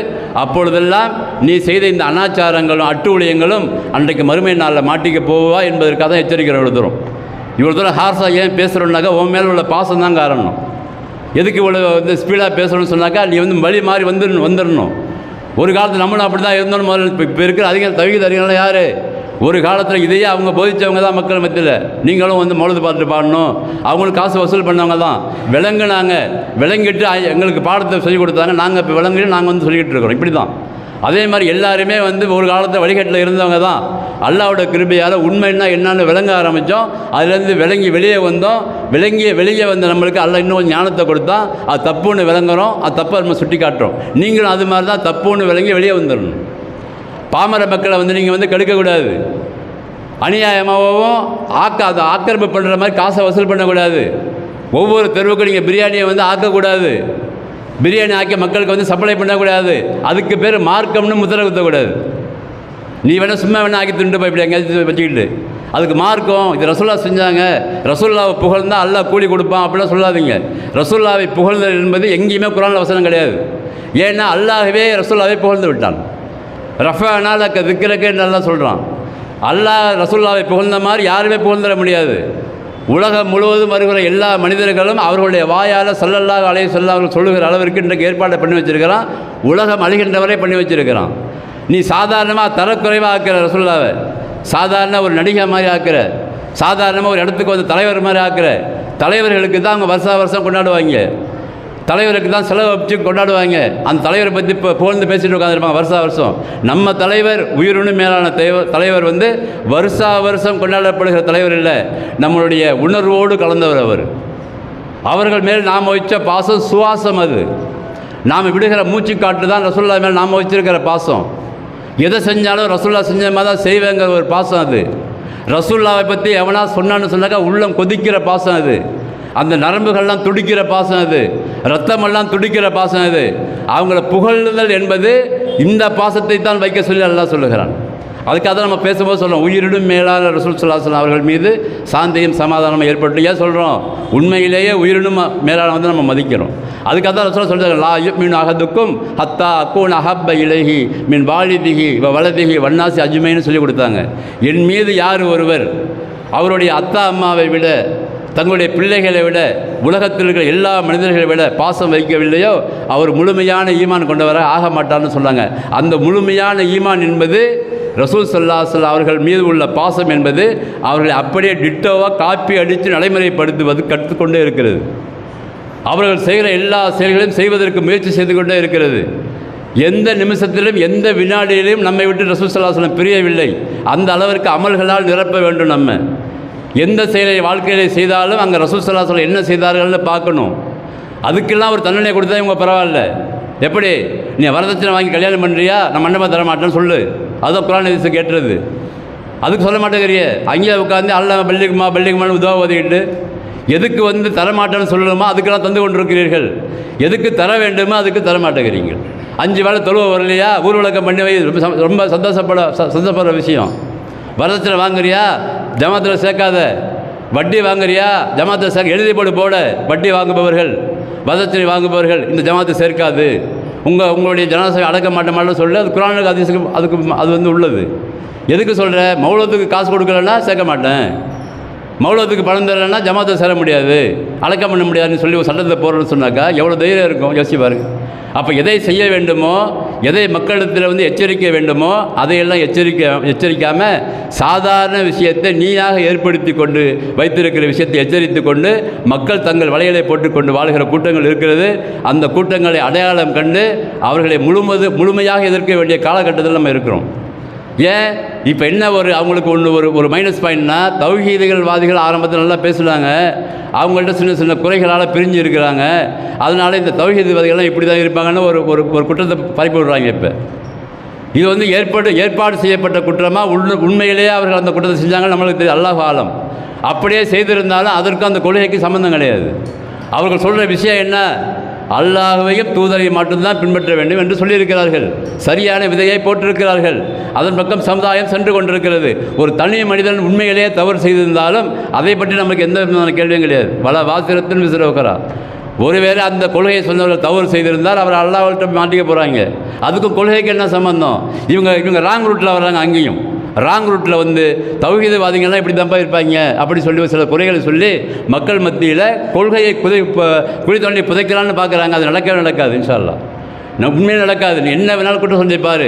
அப்பொழுதெல்லாம் நீ செய்த இந்த அனாச்சாரங்களும் அட்டூழியங்களும் அன்றைக்கு மறுமை நாளில் மாட்டிக்க போவா என்பதற்காக தான் எச்சரிக்கை தரும். இவ்வளோ தூரம் ஹார்ஸாக ஏன் பேசுகிறோன்னாக்கா உன் மேலே உள்ள பாசம் தான் காரணம். எதுக்கு இவ்வளோ வந்து ஸ்பீடாக பேசுகிறோன்னு சொன்னாக்கா நீ வந்து வழி மாறி வந்துடணும். ஒரு காலத்தில் நம்மளும் அப்படி தான் இருந்தோம். முதல்ல இப்போ இருக்கிற தவிர அறிஞர்கள் யார்? ஒரு காலத்தில் இதையே அவங்க போதித்தவங்க தான் மக்கள் மத்தியில். நீங்களும் வந்து மௌலூது பார்த்துட்டு பாடணும், அவங்களுக்கு காசு வசூல் பண்ணவங்க தான். விளங்கிட்டு எங்களுக்கு பாடத்தை சொல்லிக் கொடுத்தாங்க. நாங்கள் இப்போ விளங்கிட்டு நாங்கள் வந்து சொல்லிக்கிட்டு இருக்கிறோம். இப்படி தான் அதே மாதிரி எல்லாருமே வந்து ஒரு காலத்தில் வழிகாட்டில் இருந்தவங்க தான். அல்லாஹ்வோட கிருபையால் உண்மைன்னா என்னன்னு விளங்க ஆரம்பித்தோம். அதுலேருந்து விளங்கி வெளியே வந்தோம். வெளியே வந்த நம்மளுக்கு அல்லாஹ் இன்னும் ஞானத்தை கொடுத்தா அது தப்புன்னு விளங்குறோம். அது தப்பை நம்ம சுட்டி காட்டுறோம். நீங்களும் அது மாதிரி தான் தப்புன்னு விளங்கி வெளியே வந்துடணும். பாமர மக்களை வந்து நீங்கள் வந்து கெடுக்கக்கூடாது. அநியாயமாகவும் அதை ஆக்கிரமிப்பு பண்ணுற மாதிரி காசை வசூல் பண்ணக்கூடாது. ஒவ்வொரு தெருவுக்கும் நீங்கள் பிரியாணியை வந்து ஆக்கக்கூடாது. பிரியாணி ஆக்கி மக்களுக்கு வந்து சப்ளை பண்ணக்கூடாது. அதுக்கு பேர் மார்க்கம்னு முத்திரை குத்தக்கூடாது. நீ வேணால் சும்மா வேணால் ஆக்கி திண்டு போய் இப்படி எங்கேயாச்சும் வச்சுக்கிட்டு அதுக்கு மார்க்கம் இது ரசூல்லா செஞ்சாங்க, ரசூல்லாவை புகழ்ந்தால் அல்லாஹ் கூலி கொடுப்பான் அப்படிலாம் சொல்லாதீங்க. ரசூல்லாவை புகழ்ந்தல் என்பது எங்கேயுமே குர்ஆன்ல வசனம் கிடையாது. ஏன்னா அல்லாஹ்வே ரசூல்லாவை புகழ்ந்து விட்டான். ரஃபஅனா லக திக்ரக நல்லா சொல்கிறான். அல்லாஹ் ரசூல்லாவை புகழ்ந்த மாதிரி யாருமே புகழ்ந்துட முடியாது. உலகம் முழுவதும் வருகிற எல்லா மனிதர்களும் அவர்களுடைய வாயால் ஸல்லல்லாஹு அலைஹி வஸல்லம் அவர்கள் சொல்லுகிற அளவிற்கு இன்றைக்கு ஏற்பாடை பண்ணி வச்சுருக்கிறான். உலகம் அழிகின்றவரை பண்ணி வச்சுருக்கிறான். நீ சாதாரணமாக தரக்குறைவாக ஆக்கிற ரசூல்லாவை, சாதாரண ஒரு நடிகை மாதிரி ஆக்கிற, சாதாரணமாக ஒரு இடத்துக்கு வந்து தலைவர் மாதிரி ஆக்கிற. தலைவர்களுக்கு தான் அவங்க வருஷம் கொண்டாடுவாங்க. தலைவருக்கு தான் செலவு வச்சு கொண்டாடுவாங்க. அந்த தலைவரை பற்றி இப்போ புகழ்ந்து பேசிட்டு உட்காந்துருப்பாங்க வருஷம். நம்ம தலைவர் உயிரினும் மேலான தலைவர் வந்து வருஷம் கொண்டாடப்படுகிற தலைவர் இல்லை, நம்மளுடைய உணர்வோடு கலந்தவர் அவர். அவர்கள் மேல் நாம் வச்ச பாசம் சுவாசம். அது நாம் விடுகிற மூச்சு காட்டு தான் ரசூல்லா மேல் நாம் வச்சிருக்கிற பாசம். எதை செஞ்சாலும் ரசூல்லா செஞ்ச மாதிரி தான் செய்வேங்கிற ஒரு பாசம். அது ரசூல்லாவை பற்றி எவனா சொன்னான்னு சொன்னாக்கா உள்ளம் கொதிக்கிற பாசம். அது அந்த நரம்புகள்லாம் துடிக்கிற பாசம். அது ரத்தமெல்லாம் துடிக்கிற பாசம். அது அவங்கள புகழுதல் என்பது இந்த பாசத்தை தான் வைக்க சொல்லி அல்லாஹ் சொல்லுகிறான். அதுக்காக தான் நம்ம பேசும்போது சொல்கிறோம், உயிரிடும் மேலான ரசூல் ஸல்லல்லாஹு அலைஹி வஸல்லம் அவர்கள் மீது சாந்தியும் சமாதானமும் ஏற்பட்டு ஏன் சொல்கிறோம், உண்மையிலேயே உயிரிடும் மேலான வந்து நம்ம மதிக்கிறோம். அதுக்காக தான் ரசூல் சொல்கிறாங்க, லா யுமினு அஹதுக்கும் ஹத்தா அக்கூன அஹப்ப இலைஹி மின் வாலிதிஹி வ வலதிஹி வன்னாசி அஜ்மைன்னு சொல்லி கொடுத்தாங்க. என் மீது யார் ஒருவர் அவருடைய அத்தா அம்மாவை விட, தங்களுடைய பிள்ளைகளை விட, உலகத்தில் இருக்கிற எல்லா மனிதர்களை விட பாசம் வைக்கவில்லையோ அவர் முழுமையான ஈமான் கொண்டவராக ஆக மாட்டார்னு சொன்னாங்க. அந்த முழுமையான ஈமான் என்பது ரசூல் ஸல்லல்லாஹு அலைஹி வஸல்லம் அவர்கள் மீது உள்ள பாசம் என்பது அவர்களை அப்படியே டிட்டோவாக காப்பி அடித்து நடைமுறைப்படுத்துவது கற்றுக்கொண்டே இருக்கிறது. அவர்கள் செய்கிற எல்லா செயல்களையும் செய்வதற்கு முயற்சி செய்து கொண்டே இருக்கிறது. எந்த நிமிஷத்திலும் எந்த வினாடியிலும் நம்மை விட்டு ரசூல் ஸல்லல்லாஹு அலைஹி வஸல்லம் பிரியவில்லை. அந்த அளவிற்கு அமல்களால் நிரப்ப வேண்டும். நம்ம எந்த செயலை வாழ்க்கையிலே செய்தாலும் அங்கே ரசூல் ஸல்லல்லாஹு அலைஹி வஸல்லம் என்ன செய்தார்கள்னு பார்க்கணும். அதுக்கெல்லாம் ஒரு தண்டனை கொடுத்தா இவங்க பரவாயில்ல. எப்படி நீ வரதட்சணை வாங்கி கல்யாணம் பண்ணுறியா, நான் மண்டபம் தர மாட்டேன்னு சொல்லு. அதுதான் குர்ஆன் ஹதீஸ் கேட்டுறது. அதுக்கு சொல்ல மாட்டேங்கிறிய, அங்கேயே உட்காந்து அல்லாஹ் பள்ளிக்குமான்னு உதவ ஓதிக்கிட்டு எதுக்கு வந்து தரமாட்டேன்னு சொல்லணுமோ அதுக்கெல்லாம் தந்து கொண்டிருக்கிறீர்கள். எதுக்கு தர வேண்டுமோ அதுக்கு தர மாட்டேங்கிறீங்க. 5 வேளை தொழுவ வரலையா, ஊர் விளக்கம் பண்ணி வை, ரொம்ப சந்தோஷப்படுற விஷயம். வரதட்சணை வாங்குறியா, ஜமாத்தில் சேர்க்காத. வட்டி வாங்குறியா, ஜமாத்தில் சேர்க்க எழுதி போட வட்டி வாங்குபவர்கள், வரதட்சணை வாங்குபவர்கள் இந்த ஜமாத்தை சேர்க்காது. உங்களுடைய ஜனாசை அடக்க மாட்டோம் சொல்லி அது குர்ஆனுக்கு ஹதீஸுக்கு அது வந்து உள்ளது. எதுக்கு சொல்கிற, மௌலத்துக்கு காசு கொடுக்கலன்னா சேர்க்க மாட்டேன், மௌலத்துக்கு பணம் தரலைன்னா ஜமாத்தை சேர முடியாது, அடக்கம் பண்ண முடியாதுன்னு சொல்லி ஒரு சட்டத்தை போடுறேன்னு சொன்னாக்கா எவ்வளோ தைரியம் இருக்கும் யோசிச்சு பாருங்க. அப்போ எதை செய்ய வேண்டுமோ, எதை மக்களிடத்தில் வந்து எச்சரிக்க வேண்டுமோ அதையெல்லாம் எச்சரிக்காமல் சாதாரண விஷயத்தை நீயாக ஏற்படுத்தி கொண்டு வைத்திருக்கிற விஷயத்தை எச்சரித்து கொண்டு மக்கள் தங்கள் வலைகளை போட்டுக்கொண்டு வாழ்கிற கூட்டங்கள் இருக்கிறது. அந்த கூட்டங்களை அடையாளம் கண்டு அவர்களை முழுமையாக எதிர்க்க வேண்டிய காலகட்டத்தில் நம்ம இருக்கிறோம். ஏன் இப்போ என்ன அவங்களுக்கு ஒரு மைனஸ் பாயிண்ட்னா, தௌஹீதுவாதிகள் ஆரம்பத்தில் நல்லா பேசுனாங்க, அவங்கள்ட்ட சின்ன குறைகளால் பிரிஞ்சு இருக்கிறாங்க. அதனால் இந்த தௌஹீதுவாதிகள்லாம் இப்படி தான் இருப்பாங்கன்னு ஒரு குற்றத்தை பரப்பி விடுறாங்க. இப்போ இது வந்து ஏற்பாடு செய்யப்பட்ட குற்றமாக உண்மையிலேயே அவர்கள் அந்த குற்றத்தை செஞ்சாங்க நம்மளுக்கு தெரியும், அல்லாஹ் ஆலம். அப்படியே செய்திருந்தாலும் அதற்கு அந்த கொள்கைக்கு சம்மந்தம் கிடையாது. அவர்கள் சொல்கிற விஷயம் என்ன, அல்லாஹ்வையும் தூதரையும் மட்டும்தான் பின்பற்ற வேண்டும் என்று சொல்லியிருக்கிறார்கள். சரியான விதையை போட்டிருக்கிறார்கள். அதன் பக்கம் சமுதாயம் சென்று கொண்டிருக்கிறது. ஒரு தனி மனிதன் உண்மையிலேயே தவறு செய்திருந்தாலும் அதை பற்றி நமக்கு எந்த விதமான கேள்வியும் கிடையாது. வல வாசிரத்தின் விசிறோக்கரா, ஒருவேளை அந்த கொள்கையை சொன்னவர்கள் தவறு செய்திருந்தால் அவர் அல்லாஹ்விட்ட மாட்டிக்க போகிறாங்க. அதுக்கும் கொள்கைக்கு என்ன சம்பந்தம்? இவங்க ராங் ரூட்டில் வர்றாங்க. அங்கேயும் ராங் ரூட்டில் வந்து தௌஹீதுவாதிகள்லாம் இப்படி தப்பா இருப்பாங்க அப்படி சொல்லி சில குறைகளை சொல்லி மக்கள் மத்தியில் கொள்கையை குழி தோண்டி புதைக்கலான்னு பார்க்குறாங்க. அது நடக்காது இன்ஷா அல்லாஹ். உண்மையாக நடக்காது. நீ என்ன வேணாலும் குற்றம் சொல்லிப்பார்,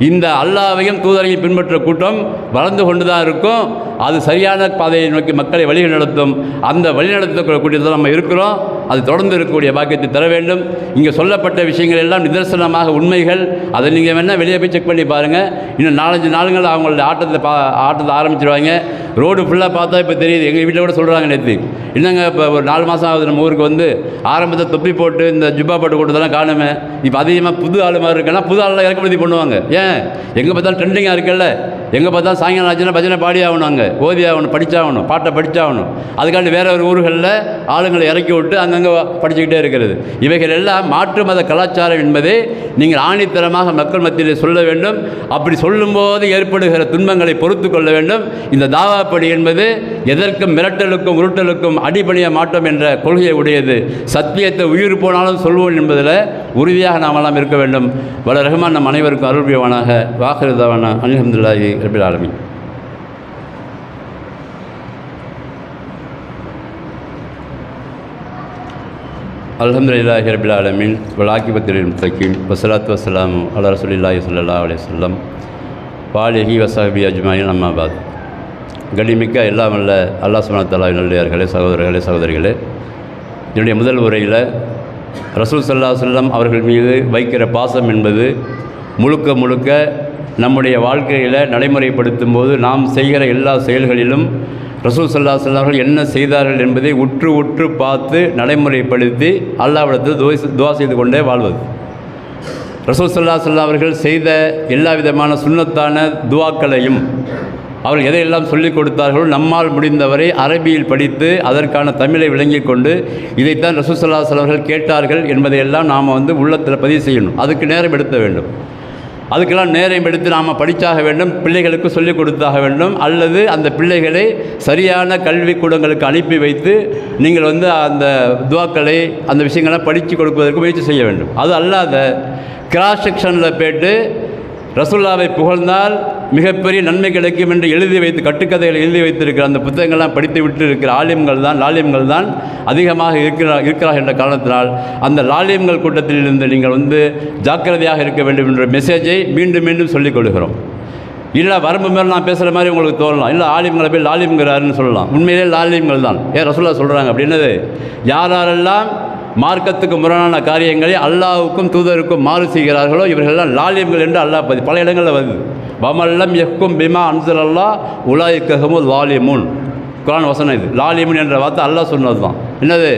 இந்த அல்லாஹ்வையும் தூதரையும் பின்பற்ற கூட்டம் வளர்ந்து கொண்டு தான் இருக்கும். அது சரியான பாதையை நோக்கி மக்களை வழி நடத்தும். அந்த வழிநடத்தக்கூடிய கூட்டத்தில் நம்ம இருக்கிறோம். அது தொடர்ந்து இருக்கக்கூடிய பாக்கியத்தை தர வேண்டும். இங்கே சொல்லப்பட்ட விஷயங்கள் எல்லாம் நிதர்சனமாக உண்மைகள். அதை நீங்கள் வேணால் வெளியே போய் செக் பண்ணி பாருங்கள். இன்னும் 4-5 நாளுங்கள் அவங்களோட ஆட்டத்தை ஆரம்பிச்சிடுவாங்க. ரோடு ஃபுல்லாக பார்த்தா இப்போ தெரியுது. எங்கள் வீட்டில் கூட சொல்கிறாங்க, நேற்று என்னங்க இப்போ ஒரு 4 மாதம் ஆகுது நம்ம ஊருக்கு வந்து, ஆரம்பத்தை தொப்பி போட்டு இந்த ஜுப்பா போட்டு கொடுத்ததெல்லாம் காணுமே. இப்போ அதிகமாக புது ஆள் மாதிரி இருக்குன்னா புது ஆளெலாம் இறக்குமதி பண்ணுவாங்க. ஏன் எங்கே பார்த்தாலும் ட்ரெண்டிங்காக இருக்குல்ல, எங்கே பார்த்தாலும் சாயங்காலம் ஆச்சுன்னா பஜனை பாடி ஆகணும், அங்கே ஓதி ஆகணும், படித்தாகணும், பாட்டை படித்தாகணும். அதுக்காண்டி வேற ஒரு ஊர்களில் ஆளுங்களை இறக்கி விட்டு அங்கங்கே படிச்சுக்கிட்டே இருக்கிறது. இவைகள் எல்லாம் மாற்று மத கலாச்சாரம் என்பதை நீங்கள் ஆணித்தரமாக மக்கள் மத்தியில் சொல்ல வேண்டும். அப்படி சொல்லும்போது ஏற்படுகிற துன்பங்களை பொறுத்து கொள்ள வேண்டும். இந்த தாவாப்படி என்பது எதற்கும் மிரட்டலுக்கும் உருட்டலுக்கும் அடிபணிய மாட்டோம் என்ற கொள்கையை உடையது. சத்தியத்தை உயிர் போனாலும் சொல்வோம் என்பதில் உறுதியாக நாமெல்லாம் இருக்க வேண்டும். வல ரஹ்மான் நம் அனைவருக்கும் அருள் புரிவானாக. வாஹிரு தவானா அல்ஹம்துலில்லாஹி ரப்பில் ஆலமீன். அல்ஹம்துலில்லாஹி ரப்பில் ஆலமீன் வல் ஆகிபத்துல் முத்தகீன் வஸ்ஸலாத்து வஸ்ஸலாமு அலா ரசூலில்லாஹி ஸல்லல்லாஹு அலைஹி வஸல்லம் வாலிஹி வஸஹ்பிஹி அஜ்மாயின். அம்மா பாத். கண்ணியமிக்க எல்லாம் வல்ல அல்லாஹ் சுப்ஹானஹு வ தஆலா நல்லடியார்களே, சகோதரர்களே, சகோதரிகளே, என்னுடைய முதல் உரையில் ரசூல் ஸல்லல்லாஹு அலைஹி வஸல்லம் அவர்கள் மீது வைக்கிற பாசம் என்பது முழுக்க முழுக்க நம்முடைய வாழ்க்கையில் நடைமுறைப்படுத்தும் போது நாம் செய்கிற எல்லா செயல்களிலும் ரசூல் ஸல்லல்லாஹு அலைஹி வஸல்லம் அவர்கள் என்ன செய்தார்கள் என்பதை உற்று உற்று பார்த்து நடைமுறைப்படுத்தி அல்லாஹ்விடத்தில் துஆ செய்து கொண்டே வாழ்வது. ரசூல் ஸல்லல்லாஹு அலைஹி வஸல்லம் அவர்கள் செய்த எல்லா விதமான சுன்னத்தான துஆக்களையும் அவர்கள் எதையெல்லாம் சொல்லிக் கொடுத்தார்களோ நம்மால் முடிந்தவரை அரபியில் படித்து அதற்கான தமிழை விளங்கிக் கொண்டு இதைத்தான் ரசூல் ஸல்லல்லாஹு அலைஹி வஸல்லம் அவர்கள் கேட்டார்கள் என்பதையெல்லாம் நாம் உள்ளத்தில் பதிவு செய்யணும். அதுக்கு நேரம் எடுத்த வேண்டும். அதுக்கெல்லாம் நேரம் எடுத்து நாம் படித்தாக வேண்டும், பிள்ளைகளுக்கு சொல்லிக் கொடுத்தாக வேண்டும். அல்லது அந்த பிள்ளைகளை சரியான கல்விக்கூடங்களுக்கு அனுப்பி வைத்து நீங்கள் அந்த துவாக்களை அந்த விஷயங்களை படித்து கொடுப்பதற்கு முயற்சி செய்ய வேண்டும். அது அல்லாத கிராஸ் செக்ஷனில் போய்ட்டு ரசூலுல்லாவை புகழ்ந்தால் மிகப்பெரிய நன்மை கிடைக்கும் என்று எழுதி வைத்து கட்டுக்கதைகளை எழுதி வைத்திருக்கிற அந்த புத்தகங்கள்லாம் படித்து விட்டு இருக்கிற லாலியம்கள் தான் அதிகமாக இருக்கிறார் என்ற காரணத்தினால் அந்த லாலியம்கள் கூட்டத்திலிருந்து நீங்கள் ஜாக்கிரதையாக இருக்க வேண்டும் என்ற மெசேஜை மீண்டும் மீண்டும் சொல்லிக் கொள்கிறோம். இல்லை வரம்பு மேலே நான் பேசுகிற மாதிரி உங்களுக்கு தோணலாம். இல்லை ஆலிம்களை போய் லாலிம்ங்கிறாருன்னு சொல்லலாம். உண்மையிலே லாலிம்கள் தான். ஏன் ரசூலுல்லாஹ் சொல்கிறாங்க அப்படின்னது, யாரெல்லாம் மார்க்கத்துக்கு முரணான காரியங்களை அல்லாஹ்வுக்கும் தூதருக்கும் மாறு செய்கிறார்களோ இவர்களெல்லாம் லாலியம்கள் என்று அல்லாஹ் பல இடங்களில் வருது. வமல்லம் யஹ்கும் பிமா அன்ஸலல்லாஹ் உலாயிக ஹுமுல் லாலிமூன். குர்ஆன் வசனம் இது. லாலிமூன் என்ற வார்த்தை அல்லாஹ் சொன்னது தான். என்னது?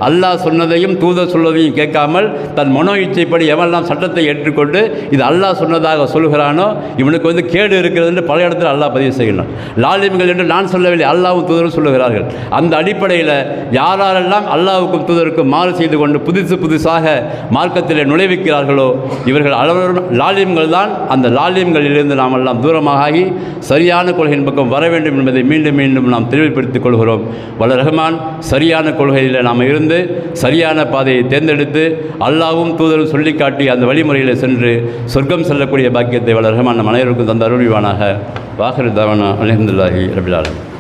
அல்லாஹ் சொன்னதையும் தூதர் சொல்வதையும் கேட்காமல் தன் மனோ இச்சைப்படி எவெல்லாம் சட்டத்தை ஏற்றுக்கொண்டு இது அல்லாஹ் சொன்னதாக சொல்கிறானோ இவனுக்கு கேடு இருக்கிறது என்று பல இடத்துல அல்லாஹ் பதிவு செய்யணும். லாலிம்கள் என்று நான் சொல்லவில்லை, அல்லாஹ்வும் தூதரும் சொல்லுகிறார்கள். அந்த அடிப்படையில் யாரெல்லாம் அல்லாஹ்வுக்கும் தூதருக்கும் மாறு செய்து கொண்டு புதுசாக மார்க்கத்தில் நுழைவிக்கிறார்களோ இவர்கள் அளவரும் லாலிம்கள் தான். அந்த லாலிம்களிலிருந்து நாம் எல்லாம் தூரமாக ஆகி சரியான கொள்கையின் பக்கம் வர வேண்டும் என்பதை மீண்டும் மீண்டும் நாம் தெளிவுபடுத்திக் கொள்கிறோம். வல்ல ரஹ்மான் சரியான கொள்கையில் நாம் இருந்து சரியான பாதையை தேர்ந்தெடுத்து அல்லாஹ்வும் தூதரும் சொல்லி காட்டி அந்த வழிமுறையில் சென்று சொர்க்கம் செல்லக்கூடிய பாக்கியத்தை வல்ல ரஹ்மான் நம் அனைவருக்கும் தந்த அருள்வானாக. வாஹிரு தவானா அல்ஹம்துலில்லாஹி ரப்பில் ஆலமீன்.